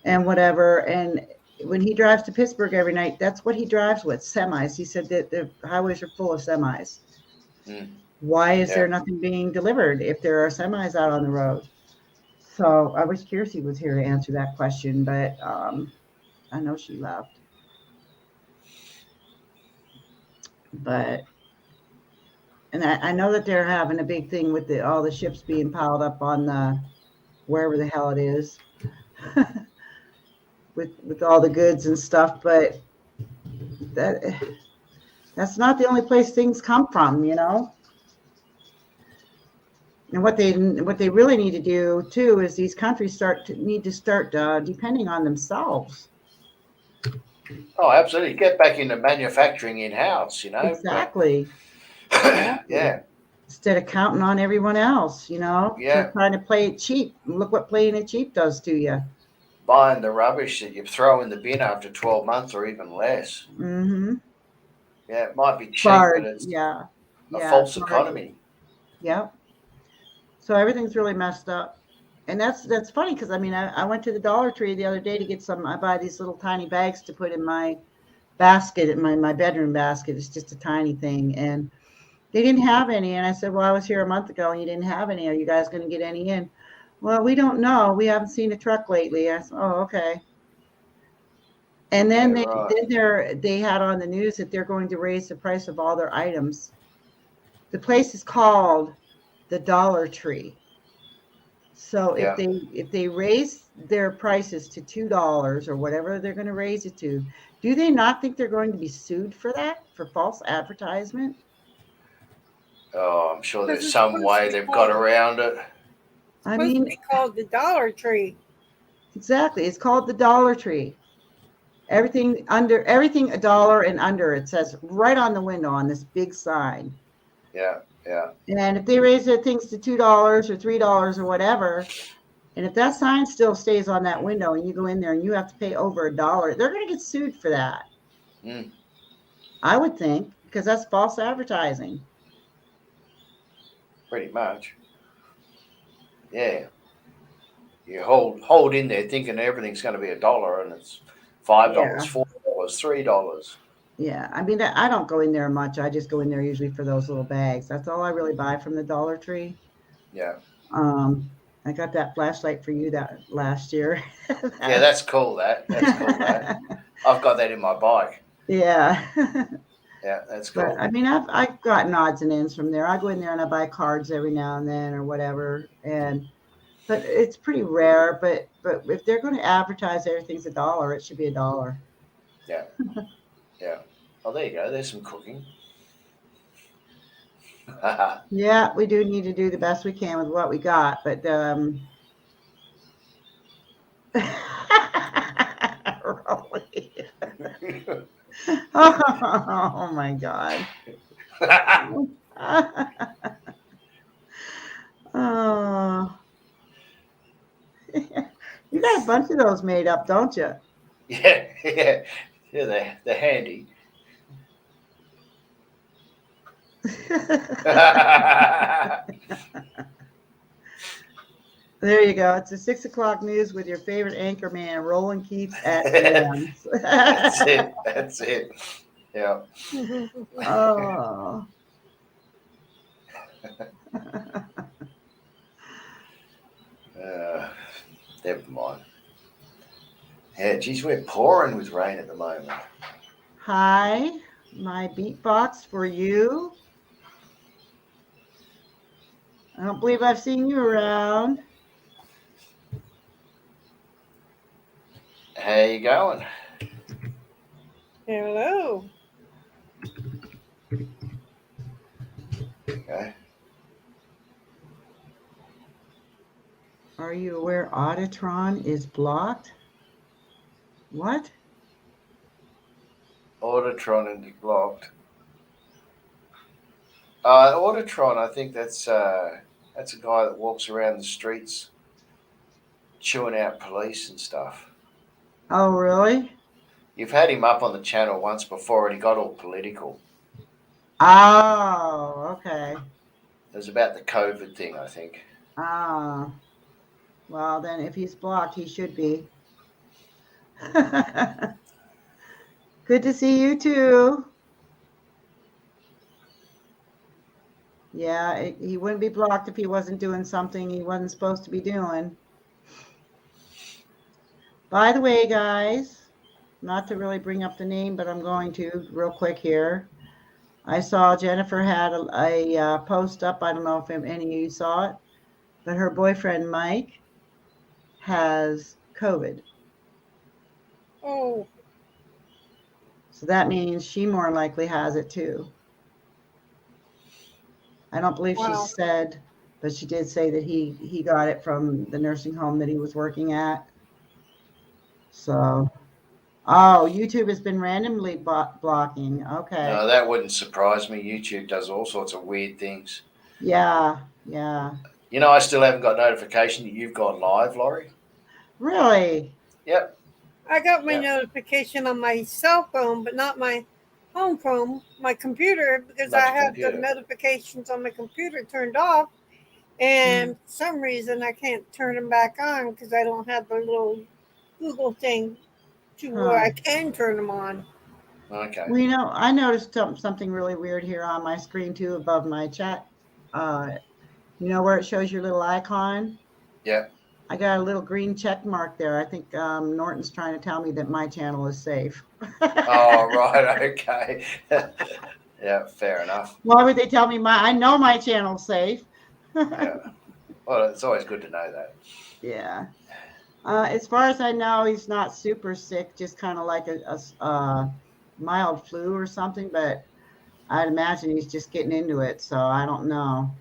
and whatever. And when he drives to Pittsburgh every night, that's what he drives with, semis. He said that the highways are full of semis. Mm. Why is Yeah. there nothing being delivered if there are semis out on the road? So I wish Kiersey was here to answer that question, but I know she left. But and I know that they're having a big thing with all the ships being piled up on the wherever the hell it is with all the goods and stuff, but that that's not the only place things come from, you know. And what they really need to do too is these countries need to start depending on themselves. Oh, absolutely. Get back into manufacturing in house, But Exactly. Exactly. yeah, Instead of counting on everyone else, you know, yeah. trying to play it cheap. Look what playing it cheap does to you. Buying the rubbish that you throw in the bin after 12 months or even less. Mm-hmm. Yeah, it might be cheap, but Hard. it's Yeah. a Yeah. It's false hard. economy. Yep. So everything's really messed up. And that's funny because I mean I went to the Dollar Tree the other day to get some. I buy these little tiny bags to put in my basket, in my bedroom basket. It's just a tiny thing. And they didn't have any. And I said, well, I was here a month ago and you didn't have any. Are you guys going to get any in? Well, we don't know. We haven't seen a truck lately. I said, oh, okay. And Yeah, then right. they had on the news that they're going to raise the price of all their items. The place is called the Dollar Tree. So Yeah. if they raise their prices to $2 or whatever they're going to raise it to, do they not think they're going to be sued for that, for false advertisement? Oh, I'm sure Because there's it's some supposed to way be they've got called around it. I supposed to mean, be called the Dollar Tree. exactly. It's called the Dollar Tree. Everything a dollar and under, it says right on the window on this big sign. Yeah, yeah. And if they raise their things to $2 or $3 or whatever, and if that sign still stays on that window and you go in there and you have to pay over $1, they're going to get sued for that. Mm, I would think, because that's false advertising. pretty much. Yeah. You hold in there thinking everything's going to be $1 and it's $5, Yeah. $4, $3. Yeah. I mean, I don't go in there much. I just go in there usually for those little bags. That's all I really buy from the Dollar Tree. Yeah. Um, I got that flashlight for you that last year. Yeah, that's cool. That's cool. I've got that in my bike. Yeah. Yeah, that's But cool. I mean, I've gotten odds and ends from there. I go in there and I buy cards every now and then or whatever. But it's pretty rare. But if they're going to advertise everything's $1, it should be $1. Yeah, yeah. Oh, there you go. There's some cooking. Yeah, we do need to do the best we can with what we got. But really? Oh my God. Oh, you got a bunch of those made up, don't you? Yeah, yeah, yeah. They're handy. There you go. It's the 6 o'clock news with your favorite anchor man, Roland Keats at Dan's. That's it. That's it. Yeah. Oh. Uh, Never mind. Yeah, geez, we're pouring with rain at the moment. Hi, my beatbox for you. I don't believe I've seen you around. How you going? Hello. Okay. Are you aware Auditron is blocked? What? Auditron and blocked. Auditron, I think that's a guy that walks around the streets chewing out police and stuff. Oh, really? You've had him up on the channel once before, and he got all political. Oh, okay. It was about the COVID thing, I think. Ah, well, then if he's blocked, he should be. Good to see you too. Yeah, he wouldn't be blocked if he wasn't doing something he wasn't supposed to be doing. By the way, guys, not to really bring up the name, but I'm going to real quick here. I saw Jennifer had a post up. I don't know if any of you saw it, but her boyfriend Mike has COVID. Oh, So that means she more likely has it too. I don't believe she wow. said, but she did say that he got it from the nursing home that he was working at. So, oh, YouTube has been randomly blocking. Okay. No, that wouldn't surprise me. YouTube does all sorts of weird things. Yeah, yeah. You know, I still haven't got notification that you've gone live, Laurie. Really? Yep. I got my Yeah. notification on my cell phone, but not my home phone, my computer, because Not I your have computer. the notifications on my computer turned off. And for some reason, I can't turn them back on because I don't have the little Google thing to where I can turn them on. Okay. Well, you know, I noticed something really weird here on my screen too, above my chat. You know where it shows your little icon? Yeah. I got a little green check mark there. I think Norton's trying to tell me that my channel is safe. Oh, right. Okay. Yeah, fair enough. Why would they tell me I know my channel's safe? Yeah. Well, it's always good to know that. Yeah. As far as I know, he's not super sick, just kind of like a mild flu or something, but I'd imagine he's just getting into it, so I don't know.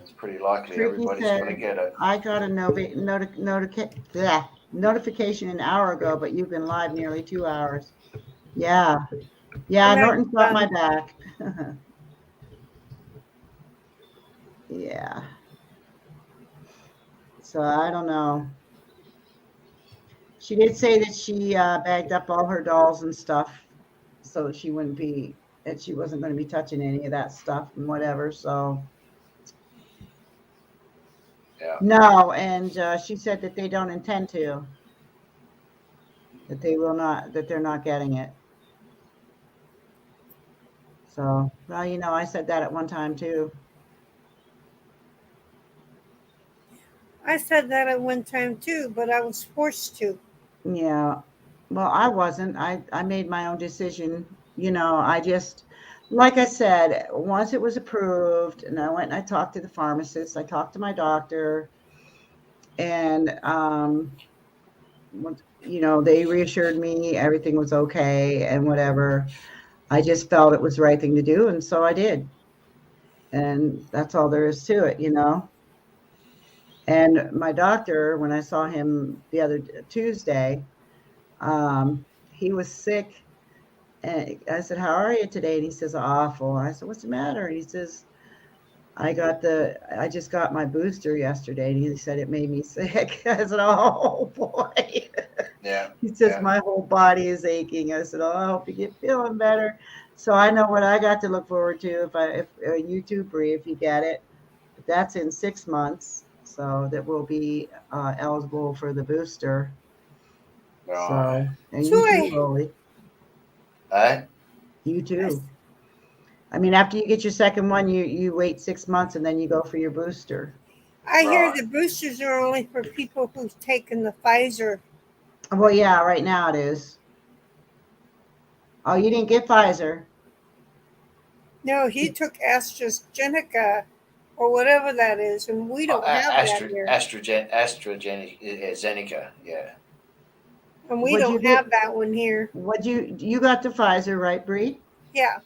It's pretty likely Tricky everybody's said, going to get it. I got a notification an hour ago, but you've been live nearly 2 hours. Yeah. Yeah, I'm Norton's got my done. back. Yeah. So I don't know. She did say that she bagged up all her dolls and stuff so that she wasn't going to be touching any of that stuff and whatever. So Yeah. no, and she said that they don't intend to, that they will not, that they're not getting it. So, well, you know, I said that at one time too. I said that at one time too, but I was forced to. Yeah. Well, I wasn't. I made my own decision. You know, I just, like I said, once it was approved, and I went and I talked to the pharmacist, I talked to my doctor, and you know, they reassured me everything was okay and whatever. I just felt it was the right thing to do, and so I did. And that's all there is to it, you know. And my doctor, when I saw him the other Tuesday, he was sick. And I said, "How are you today?" And he says, "Awful." And I said, "What's the matter?" And he says, I just got my booster yesterday. And he said, it made me sick. I said, "Oh boy." Yeah. He says, Yeah. "My whole body is aching." I said, "Oh, I hope you get feeling better." So I know what I got to look forward to if YouTube brief, if you get it. That's in 6 months. So that will be eligible for the booster. Right. So, and So you too, Loli. Eh? You too. I mean, after you get your second one, you wait 6 months and then you go for your booster. I hear Right. the boosters are only for people who've taken the Pfizer. Well, yeah, right now it is. Oh, you didn't get Pfizer? No, he took AstraZeneca or whatever that is, and we don't have that here. AstraZeneca. Yeah. And we What'd you don't get? have that one here. You got the Pfizer, right, Bree? Yeah.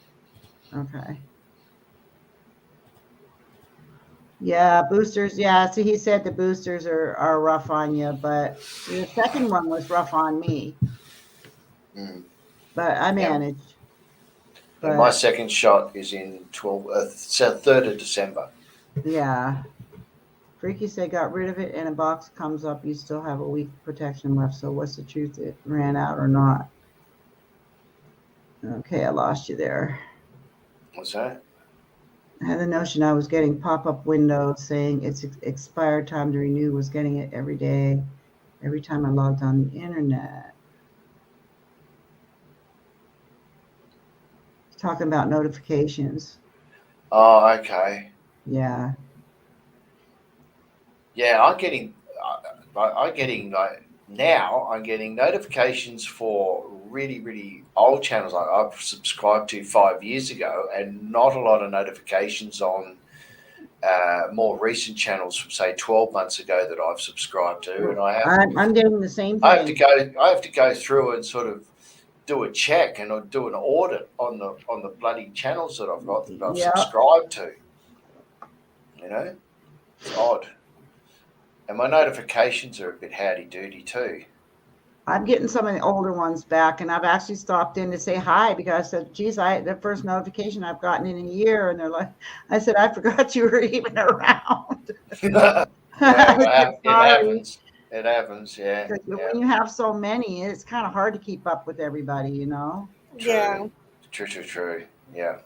Okay. Yeah, boosters. Yeah, so he said the boosters are rough on you, but the second one was rough on me. Mm. But I Yeah. managed. And my But second shot is in 3rd of December. yeah, Freaky said got rid of it and a box comes up. You still have a week protection left. So what's the truth? It ran out or not? Okay, I lost you there. What's that? I had the notion I was getting pop-up windows saying it's expired, time to renew, was getting it every day, every time I logged on the internet. Talking about notifications. Oh, okay. Yeah. Yeah, I'm getting like now. I'm getting notifications for really old channels like I've subscribed to 5 years ago, and not a lot of notifications on more recent channels from say 12 months ago that I've subscribed to, and I'm getting the same I have to thing. go through and sort of do a check and do an audit on the bloody channels that I've got that I've Yeah. subscribed to. You know, it's odd. And my notifications are a bit howdy-doody too. I'm getting some of the older ones back, and I've actually stopped in to say hi because I said, geez, the first notification I've gotten in a year. And they're like, I said, I forgot you were even around. Well, I it happens. It happens, yeah. Because Yeah. when you have so many, it's kind of hard to keep up with everybody, you know? Yeah. True. Yeah.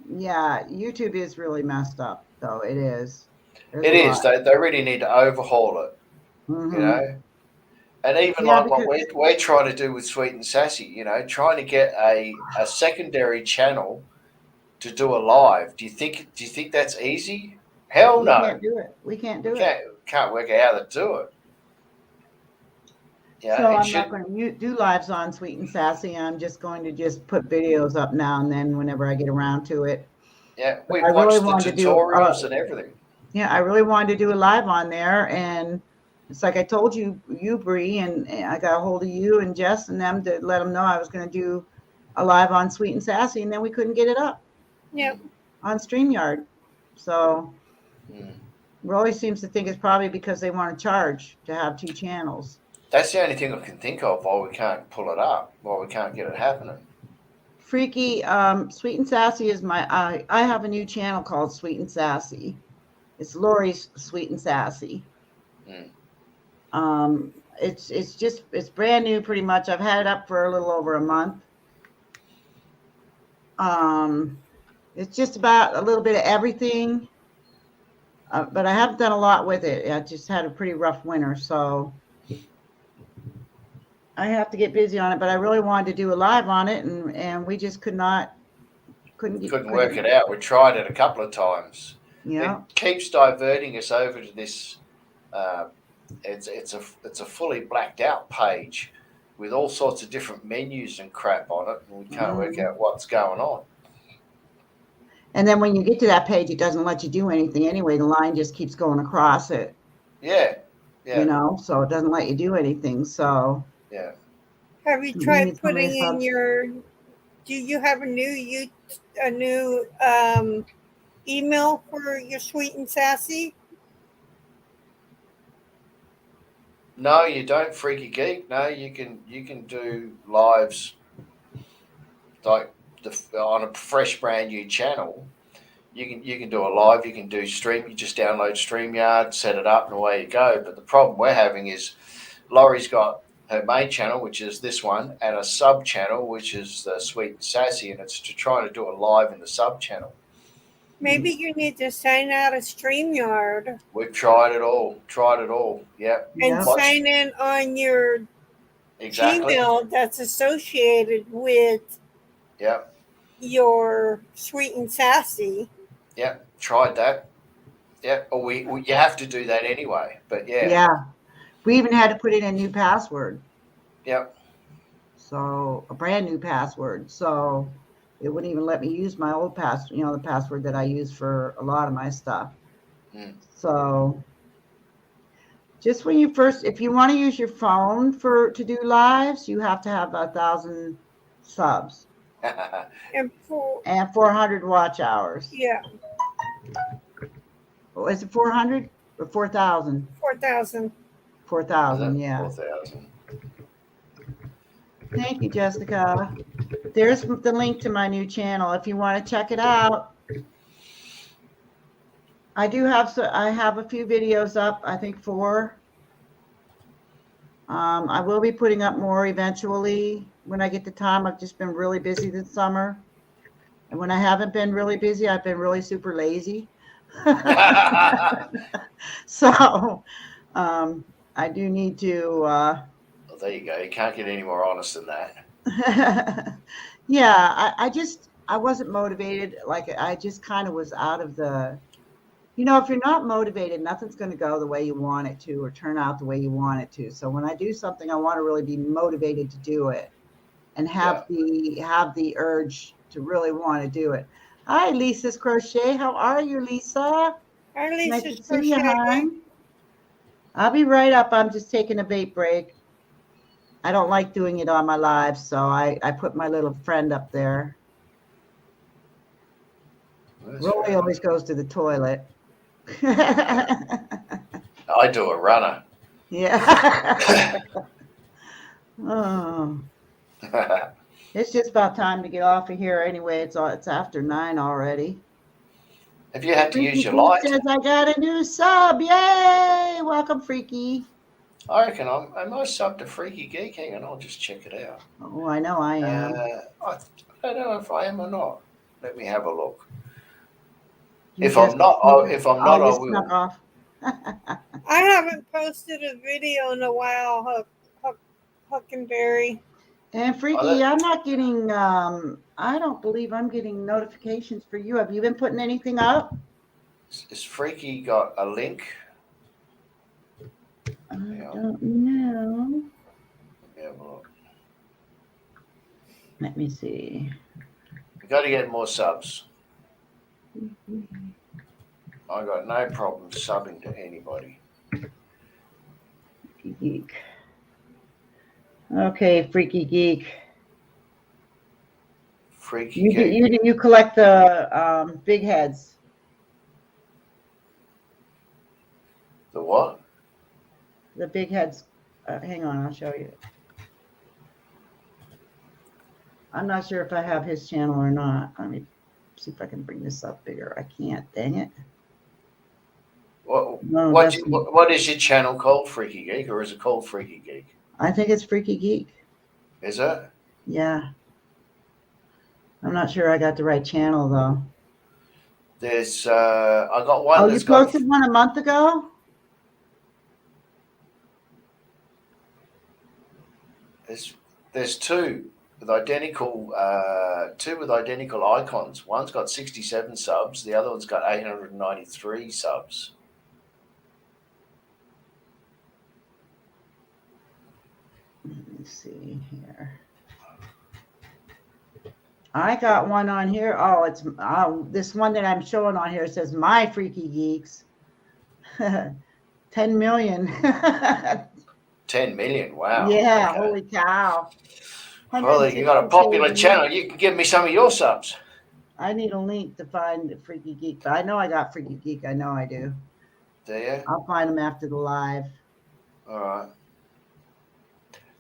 Yeah, YouTube is really messed up, though. It is. There's It a is. lot. They really need to overhaul it, you Mhm. know? And even Yeah, like what because we're trying to do with Sweet and Sassy, you know, trying to get a secondary channel to do a live. Do you think that's easy? Hell we no. can't do it. We can't We do it. can't work out how to do it. Yeah, So it I'm not should. going to do lives on Sweet and Sassy. I'm just going to just put videos up now and then whenever I get around to it. Yeah, But we've I really watched the wanted to do, tutorials and everything. yeah, I really wanted to do a live on there, and it's like I told you, Bree, and I got a hold of you and Jess and them to let them know I was going to do a live on Sweet and Sassy, and then we couldn't get it up. Yep. On StreamYard. So Mm. Rolly seems to think it's probably because they want to charge to have two channels. That's the only thing I can think of why we can't pull it up, why we can't get it happening. Freaky, Sweet and Sassy is I have a new channel called Sweet and Sassy. It's Lori's Sweet and Sassy. Mm. It's brand new pretty much. I've had it up for a little over a month. It's just about a little bit of everything. But I haven't done a lot with it. I just had a pretty rough winter, so I have to get busy on it. But I really wanted to do a live on it, and we just couldn't Work it out. We tried it a couple of times. Yeah. It keeps diverting us over to this. It's a fully blacked out page with all sorts of different menus and crap on it, and we can't work out what's going on. And then when you get to that page, it doesn't let you do anything anyway. The line just keeps going across it. Yeah. You know, so it doesn't let you do anything. So. Yeah. Have you tried putting in your? Do you have a new email for your Sweet and Sassy? No, you don't, Freaky Geek. No, you can do lives like on a fresh brand new channel. You can do a live. You can do stream. You just download StreamYard, set it up, and away you go. But the problem we're having is Laurie's got her main channel, which is this one, and a sub channel, which is the Sweet and Sassy, and it's to try to do a live in the sub channel. Maybe you need to sign out of StreamYard. We've tried it all. Yep. And sign in on your Gmail that's associated with your Sweet and Sassy. Yep. Tried that. Yep. Or you have to do that anyway. But yeah. Yeah. We even had to put in a new password. Yep. So a brand new password. So it wouldn't even let me use my old password, the password that I use for a lot of my stuff. So just when if you want to use your phone to do lives, you have to have 1,000 subs. And for, and 400 watch hours. yeah, Oh, is it 400 or 4,000? 4,000. 4,000, yeah. 4,000. Thank you, Jessica. There's the link to my new channel if you want to check it out. I have a few videos up, I think 4. I will be putting up more eventually when I get the time. I've just been really busy this summer. And when I haven't been really busy, I've been really super lazy. So I do need to. Well, there you go. You can't get any more honest than that. Yeah, I wasn't motivated. Like I just kind of was out of the. If you're not motivated, nothing's going to go the way you want it to or turn out the way you want it to. So when I do something, I want to really be motivated to do it and have the urge to really want to do it. Hi, Lisa's Crochet. How are you, Lisa? Our Nice Lisa's to see you, crocheting. hon. I'll be right up. I'm just taking a vape break. I don't like doing it on my live, so I put my little friend up there. Rolly always goes to the toilet. I do a runner. Yeah. Oh, it's just about time to get off of here anyway. It's after 9 already. Have you had to use your Freaky light? says I got a new sub. Yay! Welcome, Freaky. I reckon I might sub to Freaky Geek. Hang on, I'll just check it out. Oh, I know I am. I don't know if I am or not. Let me have a look. You If I'm just- not, I you will. snuck off. I haven't posted a video in a while, Huckenberry. And Freaky, I'm not getting. I don't believe I'm getting notifications for you. Have you been putting anything up? Has Freaky got a link? I Yeah. don't know. Let me have a look. Let me see. We got to get more subs. I got no problem subbing to anybody. Freaky Geek. Okay, Freaky Geek. Freaky Geek. You collect the big heads. The what? The big heads. Hang on, I'll show you. I'm not sure if I have his channel or not. Let me see if I can bring this up bigger. I can't. Dang it. No, What is your channel called? Freaky Geek, or is it called Freaky Geek? I think it's Freaky Geek. Is it? Yeah. I'm not sure I got the right channel though. There's I got one. Oh, that's you posted one a month ago? There's two with identical icons. One's got 67 subs. The other one's got 893 subs. Let me see here. I got one on here. Oh, it's this one that I'm showing on here says My Freaky Geeks. 10 million. 10 million. Wow. Yeah, Okay. holy cow. Well, you got a popular channel. You can give me some of your subs. I need a link to find the Freaky Geek, but I know I got Freaky Geek. I know I do. Do you? I'll find them after the live. All right.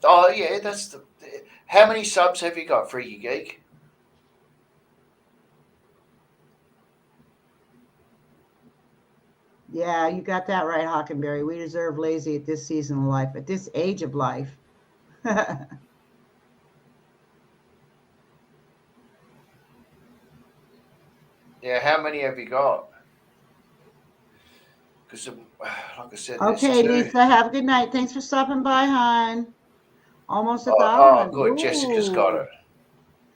Oh, yeah, how many subs have you got, Freaky Geek? Yeah, you got that right, Hockenberry. We deserve lazy at this season of life, at this age of life. Yeah, how many have you got? Because, like I said, there's Okay, two. Lisa, have a good night. Thanks for stopping by, hon. Almost 1,000. Oh, good. Ooh. Jessica's got it.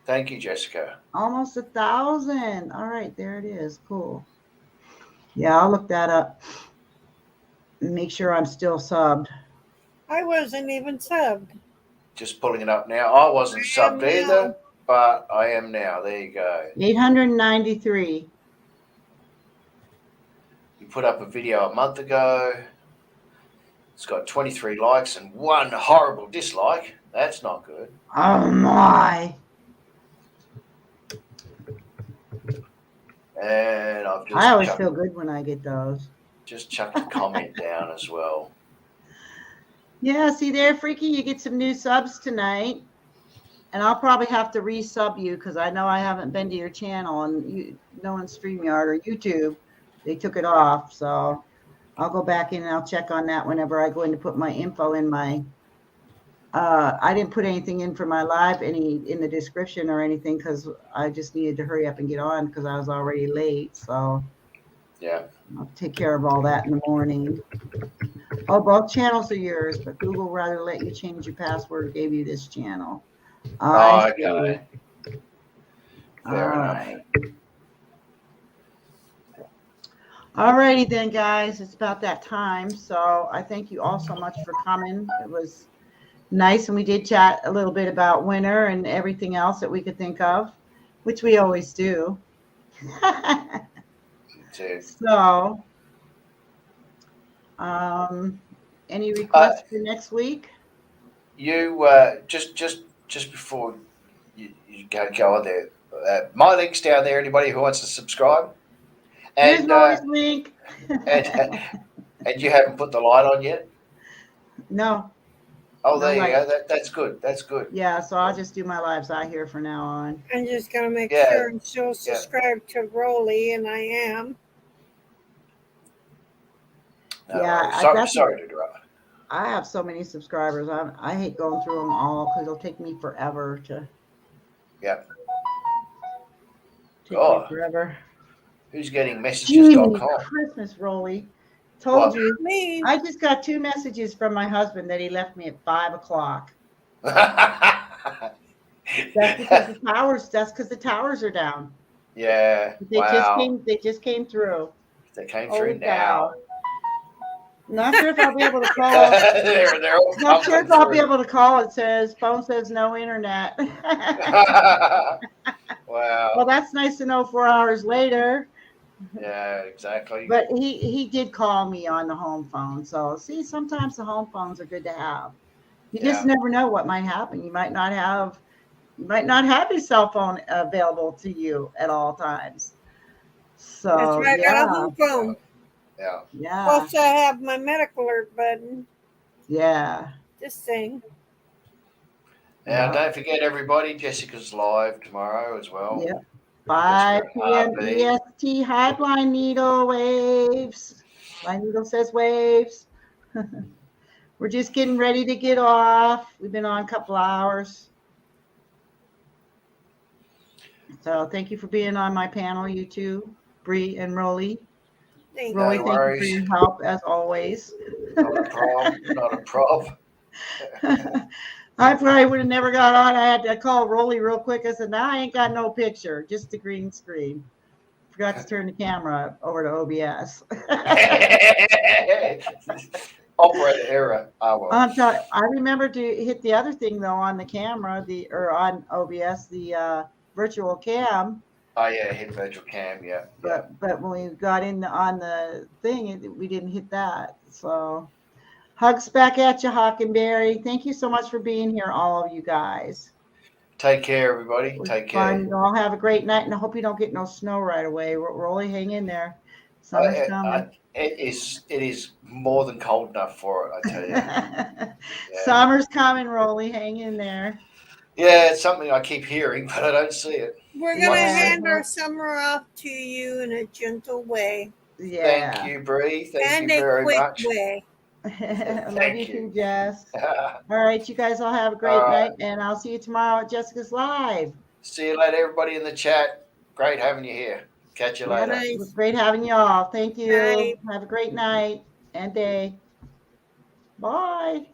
Thank you, Jessica. Almost 1,000. All right, there it is. Cool. Yeah, I'll look that up. Make sure I'm still subbed. I wasn't even subbed. Just pulling it up now. I wasn't I am subbed now. either, but I am now. There you go. 893. You put up a video a month ago. It's got 23 likes and one horrible dislike. That's not good. Oh my. And I've just I always chucked, feel good when I get those. just chucked a comment down as well. Yeah, see there, Freaky, you get some new subs tonight. And I'll probably have to resub you because I know I haven't been to your channel and no on StreamYard or YouTube. They took it off. So I'll go back in and I'll check on that whenever I go in to put my info in my I didn't put anything in for my live in the description or anything because I just needed to hurry up and get on because I was already late. So Yeah. I'll take care of all that in the morning. Oh, both channels are yours, but Google rather let you change your password, gave you this channel. I see. Okay. Fair All enough. right. All righty then, guys. It's about that time. So I thank you all so much for coming. It was nice, and we did chat a little bit about winter and everything else that we could think of, which we always do. So, any requests for next week? You just before you go on there, my link's down there. Anybody who wants to subscribe, Here's and Roy's link. and you haven't put the light on yet. No. Oh, No there you light. go. That's good. That's good. Yeah, so I'll just do my lives out here from now on. I'm just gonna make Yeah. sure and she'll subscribe to Rolly, and I am. No, Yeah, sorry to interrupt. I have so many subscribers. I hate going through them all because it'll take me forever to. Yeah. Take me forever. Who's getting messages.com? Christmas, Rolly. Told you. Me. I just got 2 messages from my husband that he left me at 5 o'clock. That's because the towers. That's because the towers are down. Yeah. They just came through. They came through now. Not sure if I'll be able to call. they're all Not sure if I'll be able to call. It says phone says no internet. Wow. Well, that's nice to know 4 hours later. Yeah, exactly. But he did call me on the home phone. So see, sometimes the home phones are good to have. You just never know what might happen. You might not have your cell phone available to you at all times. So that's right. I got a home phone. Yeah. Yeah. Plus, I have my medical alert button. Yeah. Just saying. Now, don't forget, everybody, Jessica's live tomorrow as well. Yep. 5 p.m. EST. Hi, Blind Needle Waves. Blind Needle says waves. We're just getting ready to get off. We've been on a couple hours. So thank you for being on my panel, you two, Bree and Rolly. Rolly, thank you for your help as always. Not a problem. Not a problem. I probably would have never got on. I had to call Rolly real quick. I said, "Nah, I ain't got no picture, just the green screen." Forgot to turn the camera over to OBS. Operator error. Oh, well. I remember to hit the other thing though on the camera, or on OBS, the virtual cam. Oh yeah, hit virtual cam. Yeah. But when we got in on the thing, we didn't hit that. So. Hugs back at you, Hockenberry. Thank you so much for being here, all of you guys. Take care, everybody. Take care. You all have a great night, and I hope you don't get no snow right away. Rolly, hang in there. Summer's coming. It is more than cold enough for it, I tell you. Yeah. Summer's coming, Rolly. Hang in there. Yeah, it's something I keep hearing, but I don't see it. We're going to hand our summer off to you in a gentle way. Yeah. Thank you, Bree. Thank you very much. And a quick way. Love you too, Jess. All right, you guys all have a great night, and I'll see you tomorrow at Jessica's Live. See you later, everybody in the chat. Great having you here. Catch you later. It was great having you all. Thank you. Bye. Have a great night and day. Bye.